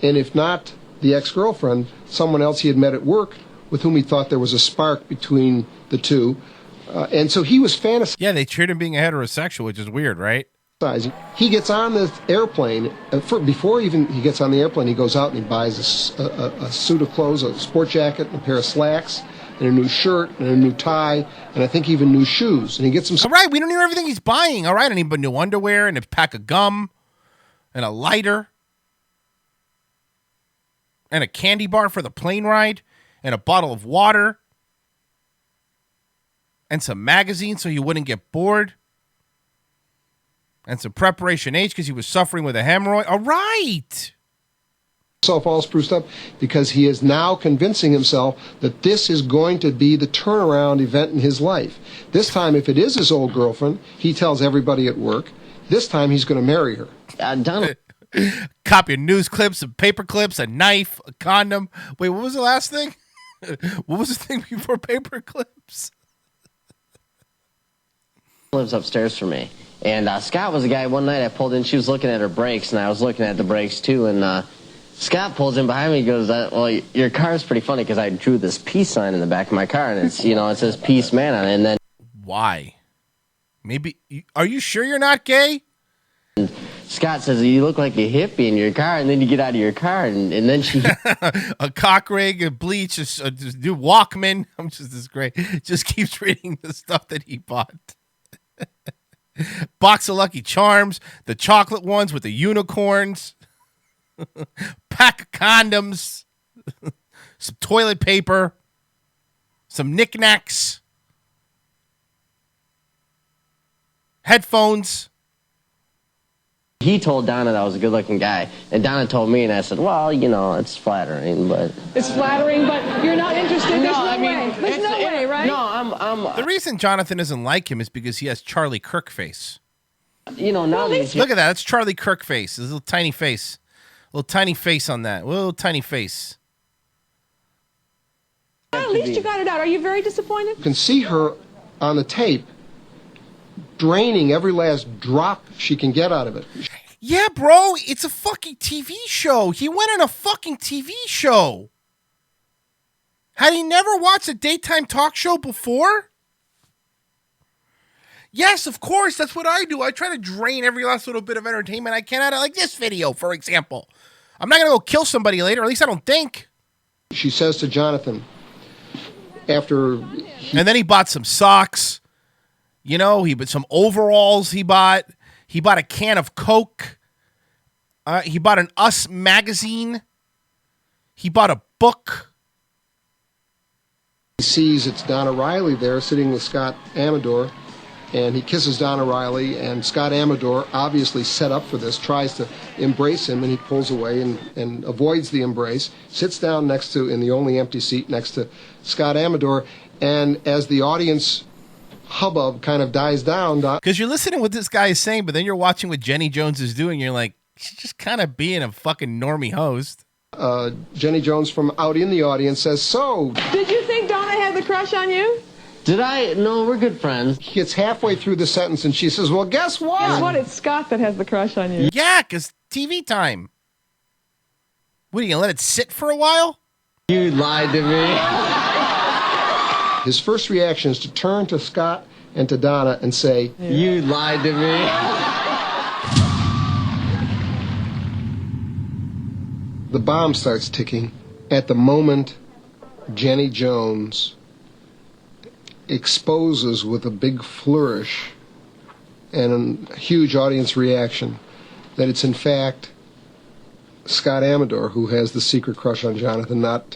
and if not the ex-girlfriend, someone else he had met at work with whom he thought there was a spark between the two. And so he was fantasizing. Yeah, they cheered him being a heterosexual, which is weird, right? He gets on the airplane. Before even he gets on the airplane, he goes out and he buys a suit of clothes, a sport jacket, and a pair of slacks, and a new shirt, and a new tie, and I think even new shoes. And he gets himself... All right, we don't know everything he's buying. All right, and he bought new underwear and a pack of gum and a lighter and a candy bar for the plane ride and a bottle of water and some magazines so he wouldn't get bored and some Preparation H because he was suffering with a hemorrhoid. All right. Himself all spruced up because he is now convincing himself that this is going to be the turnaround event in his life. This time, if it is his old girlfriend, he tells everybody at work. This time, he's going to marry her. Copy of news clips, some paper clips, a knife, a condom. Wait, what was the last thing? What was the thing before paper clips? Lives upstairs for me. And Scott was the guy one night I pulled in. She was looking at her brakes, and I was looking at the brakes too. And Scott pulls in behind me and goes, well, your car is pretty funny because I drew this peace sign in the back of my car, and it's, it says Peace Man on it. And then why? Maybe, are you sure you're not gay? And Scott says, you look like a hippie in your car, and then you get out of your car, and then she... a cock rig, a bleach, a new Walkman. I'm just this great. Just keeps reading the stuff that he bought. Box of Lucky Charms, the chocolate ones with the unicorns, pack of condoms, some toilet paper, some knickknacks, headphones. He told Donna that I was a good-looking guy, and Donna told me, and I said, well, it's flattering, but... It's flattering, but you're not interested. There's no way. There's no way, right? No, I'm... The reason Jonathan doesn't like him is because he has Charlie Kirk face. Now look at that. That's Charlie Kirk face. His little tiny face. Little tiny face on that. Little tiny face. Well, at least you got it out. Are you very disappointed? You can see her on the tape draining every last drop she can get out of it. Yeah, bro, it's a fucking TV show. He went on a fucking TV show. Had he never watched a daytime talk show before? Yes, of course, that's what I do. I try to drain every last little bit of entertainment I can out of, like this video, for example. I'm not going to go kill somebody later, at least I don't think. She says to Jonathan, after... And then he bought some socks. He bought some overalls he bought. He bought a can of Coke. He bought an Us magazine. He bought a book. He sees it's Donna Riley there sitting with Scott Amador. and he kisses Donna Riley, and Scott Amador, obviously set up for this, tries to embrace him, and he pulls away and avoids the embrace, sits down next to, in the only empty seat next to Scott Amador, and as the audience hubbub kind of dies down... Because you're listening to what this guy is saying, but then you're watching what Jenny Jones is doing, you're like, she's just kind of being a fucking normie host. Jenny Jones from out in the audience says, so... Did you think Donna had the crush on you? Did I? No, we're good friends. He gets halfway through the sentence and she says, well, guess what? Guess what? It's Scott that has the crush on you. Yeah, because TV time. What, are you going to let it sit for a while? You lied to me. His first reaction is to turn to Scott and to Donna and say, You lied to me. The bomb starts ticking. At the moment, Jenny Jones exposes with a big flourish and a huge audience reaction that it's in fact Scott Amador who has the secret crush on Jonathan, not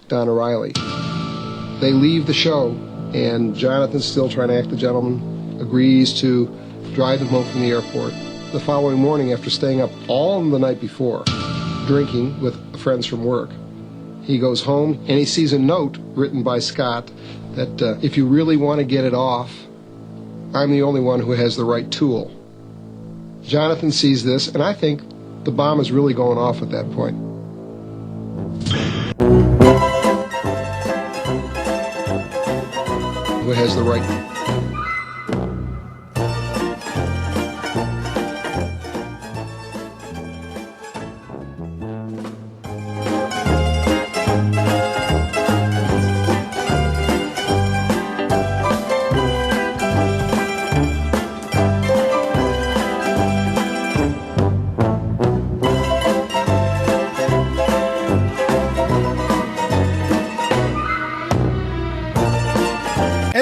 Donna Riley. They leave the show, and Jonathan, still trying to act the gentleman, agrees to drive them home from the airport. The following morning, after staying up all the night before, drinking with friends from work, he goes home and he sees a note written by Scott that if you really want to get it off, I'm the only one who has the right tool. Jonathan sees this, and I think the bomb is really going off at that point. Who has the right...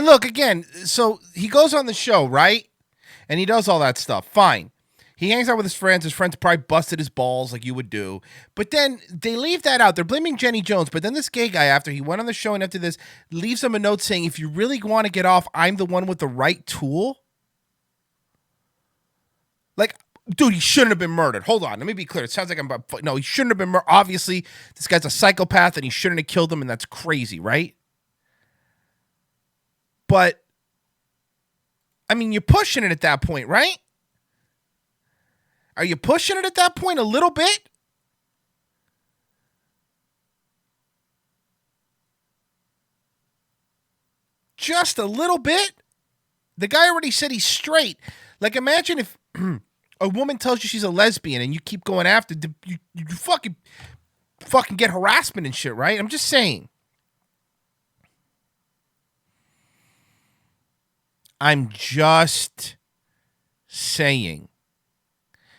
Look, again, so he goes on the show, right? And he does all that stuff. Fine. He hangs out with his friends. His friends probably busted his balls like you would do. But then they leave that out. They're blaming Jenny Jones. But then this gay guy, after he went on the show and after this, leaves him a note saying, if you really want to get off, I'm the one with the right tool. Like, dude, he shouldn't have been murdered. Hold on. Let me be clear. It sounds like I'm... No, he shouldn't have been murdered. Obviously, this guy's a psychopath and he shouldn't have killed him, and that's crazy, right? But, I mean, you're pushing it at that point, right? Are you pushing it at that point a little bit? Just a little bit? The guy already said he's straight. Like, imagine if a woman tells you she's a lesbian and you keep going after, you fucking get harassment and shit, right? I'm just saying. I'm just saying.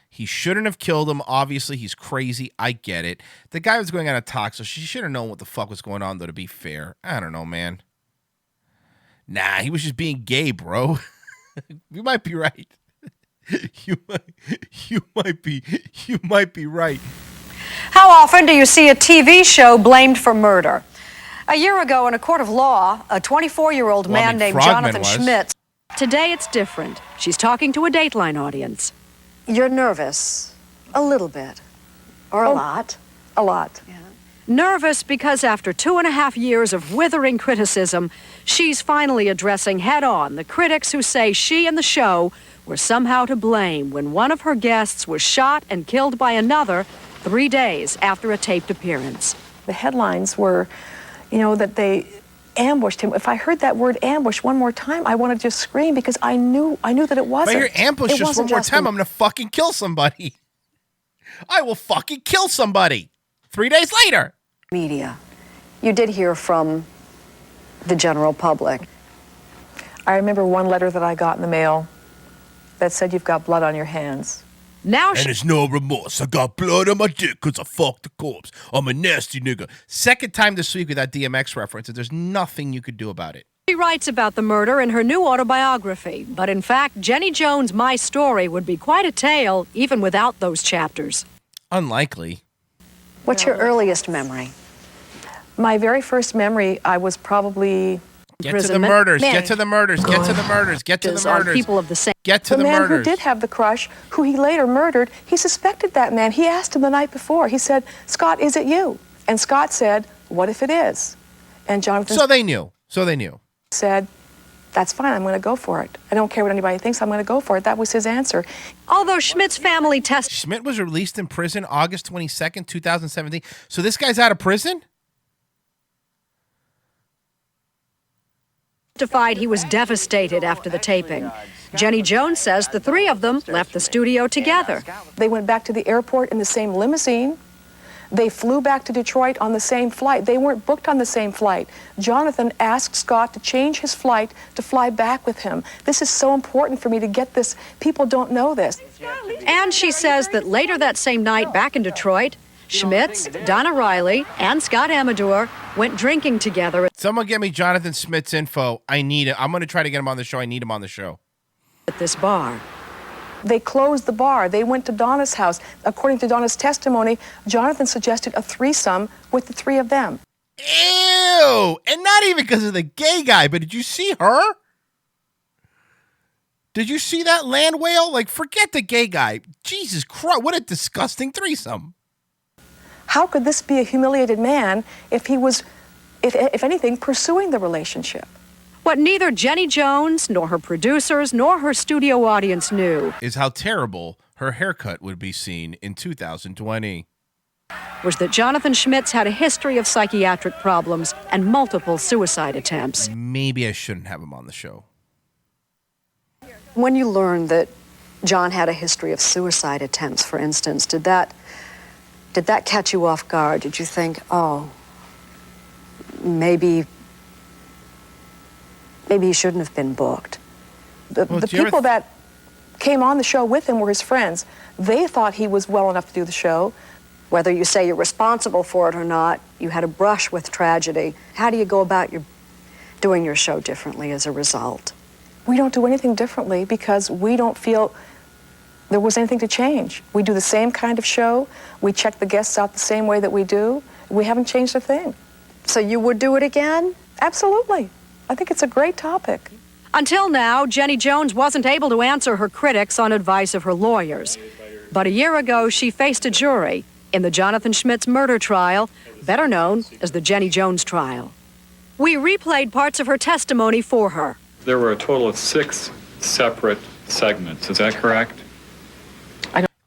He shouldn't have killed him. Obviously, he's crazy. I get it. The guy was going on a talk, so she should have known what the fuck was going on, though, to be fair. I don't know, man. Nah, he was just being gay, bro. You might be right. You might be right. How often do you see a TV show blamed for murder? A year ago, in a court of law, a 24-year-old man named Jonathan Schmitz. Today it's different. She's talking to a Dateline audience. You're nervous. A little bit. Or a lot. A lot. Yeah. Nervous because after 2.5 years of withering criticism, she's finally addressing head-on the critics who say she and the show were somehow to blame when one of her guests was shot and killed by another 3 days after a taped appearance. The headlines were, that they ambushed him. If I heard that word ambush one more time, I want to just scream because I knew that it wasn't. If I hear ambush just one more time, I'm going to fucking kill somebody. I will fucking kill somebody 3 days later. Media. You did hear from the general public. I remember one letter that I got in the mail that said you've got blood on your hands. Now and there's no remorse. I got blood on my dick because I fucked the corpse. I'm a nasty nigga. Second time this week with that DMX reference, and there's nothing you could do about it. She writes about the murder in her new autobiography, but in fact, Jenny Jones' My Story would be quite a tale even without those chapters. Unlikely. What's your earliest memory? My very first memory, I was probably Get to the murders. Get to the murders. Get to the murders. Get to the murders. People of the same. Get to the man murders. who did have the crush, who he later murdered, he suspected that man. He asked him the night before. He said, "Scott, is it you?" And Scott said, "What if it is?" And Jonathan. So they knew. Said, "That's fine. I'm going to go for it. I don't care what anybody thinks. I'm going to go for it." That was his answer. Although Schmidt's family Schmidt was released in prison August 22nd, 2017. So this guy's out of prison? testified he was devastated after the taping. Jenny Jones says the three of them left the studio together. They went back to the airport in the same limousine. They flew back to Detroit on the same flight. They weren't booked on the same flight. Jonathan asked Scott to change his flight to fly back with him. This is so important for me to get this. People don't know this. And she says that later that same night back in Detroit, Schmitz, Donna Riley, and Scott Amador went drinking together. Someone get me Jonathan Schmidt's info. I need it. I'm going to try to get him on the show. I need him on the show. At this bar. They closed the bar. They went to Donna's house. According to Donna's testimony, Jonathan suggested a threesome with the three of them. Ew! And not even because of the gay guy, but did you see her? Did you see that land whale? Like, forget the gay guy. Jesus Christ, what a disgusting threesome. How could this be a humiliated man if he was, if anything, pursuing the relationship? What neither Jenny Jones, nor her producers, nor her studio audience knew is how terrible her haircut would be seen in 2020. Was that Jonathan Schmitz had a history of psychiatric problems and multiple suicide attempts. Maybe I shouldn't have him on the show. When you learned that John had a history of suicide attempts, for instance, did that catch you off guard? Did you think, oh, maybe he shouldn't have been booked? The people that came on the show with him were his friends. They thought he was well enough to do the show. Whether you say you're responsible for it or not, you had a brush with tragedy. How do you go about doing your show differently as a result? We don't do anything differently because we don't feel there was anything to change. We do the same kind of show. We check the guests out the same way that we do. We haven't changed a thing. So you would do it again? Absolutely. I think it's a great topic. Until now, Jenny Jones wasn't able to answer her critics on advice of her lawyers. But a year ago, she faced a jury in the Jonathan Schmitz murder trial, better known as the Jenny Jones trial. We replayed parts of her testimony for her. There were a total of 6 separate segments. Is that correct?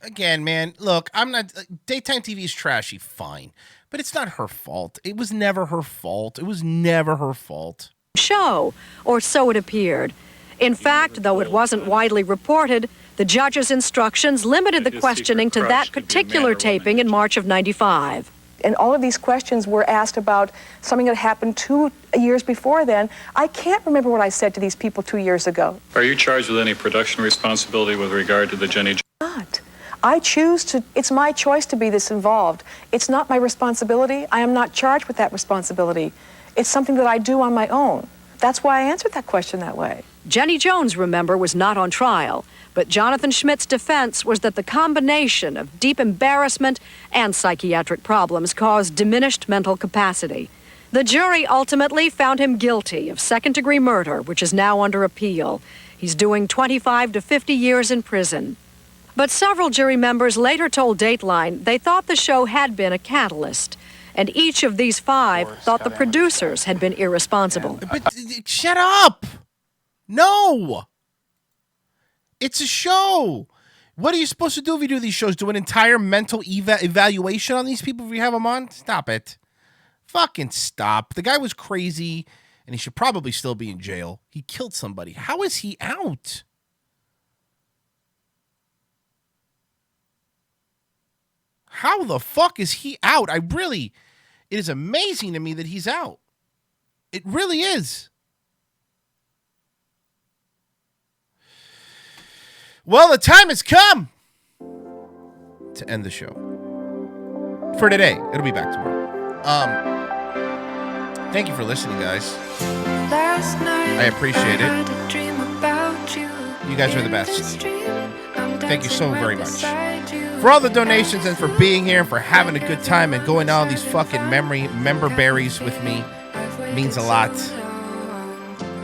Again, man, look, I'm not. Daytime TV is trashy, fine. But it's not her fault. It was never her fault. It was never her fault. Show, or so it appeared. In fact, though it wasn't widely reported, the judge's instructions limited the questioning to that particular taping in March of '95. And all of these questions were asked about something that happened 2 years before then. I can't remember what I said to these people 2 years ago. Are you charged with any production responsibility with regard to the Jenny? Not. I choose to, it's my choice to be this involved. It's not my responsibility. I am not charged with that responsibility. It's something that I do on my own. That's why I answered that question that way. Jenny Jones, remember, was not on trial, but Jonathan Schmitz's defense was that the combination of deep embarrassment and psychiatric problems caused diminished mental capacity. The jury ultimately found him guilty of second-degree murder, which is now under appeal. He's doing 25 to 50 years in prison. But several jury members later told Dateline they thought the show had been a catalyst. And each of these 5 thought the producers had been irresponsible. But shut up! No! It's a show! What are you supposed to do if you do these shows? Do an entire mental evaluation on these people if you have them on? Stop it. Fucking stop. The guy was crazy, and he should probably still be in jail. He killed somebody. How is he out? How the fuck is he out? It is amazing to me that he's out. It really is. Well, the time has come to end the show. For today. It'll be back tomorrow. Thank you for listening, guys. I appreciate it. You guys are the best. Thank you so very much. For all the donations and for being here and for having a good time and going to all these fucking member berries with me. It means a lot.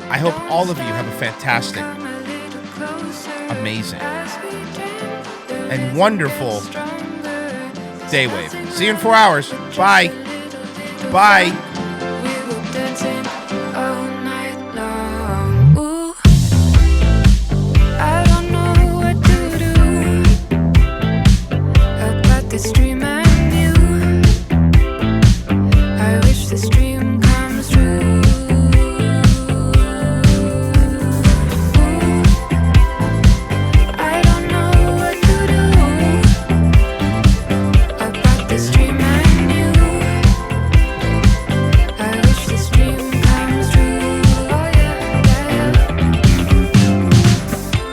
I hope all of you have a fantastic, amazing, and wonderful day wave. See you in 4 hours. Bye. Bye. I don't know what to do about this dream I knew. I wish this dream comes true. I don't know what to do about this dream I knew. I wish this dream comes true. Oh yeah, yeah, yeah.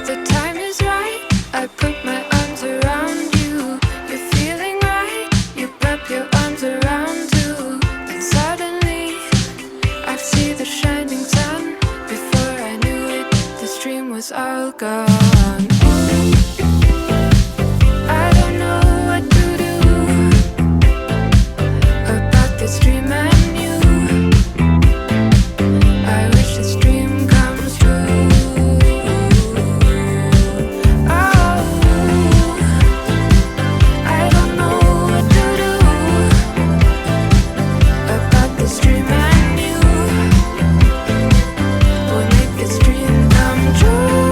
The time is right. I put my arms around you. You're feeling right. You wrap your arms around too. And suddenly I see the shining sun. Before I knew it, this dream was all gone. I don't know what to do about this dream I knew. I wish this dream comes true. Oh, I don't know what to do about this dream I knew. Will make this dream come true.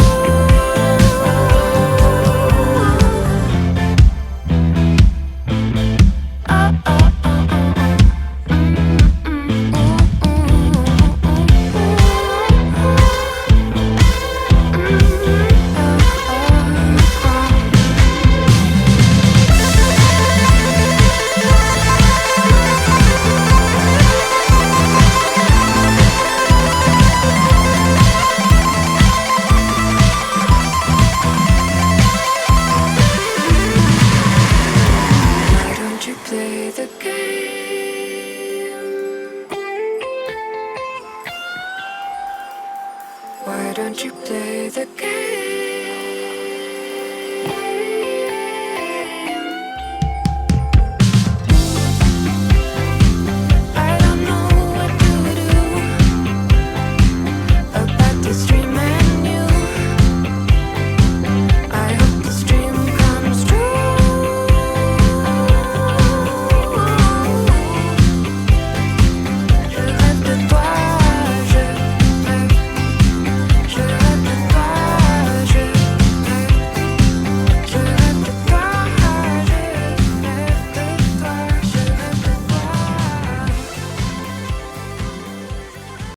Why don't you play the game? Why don't you play the game?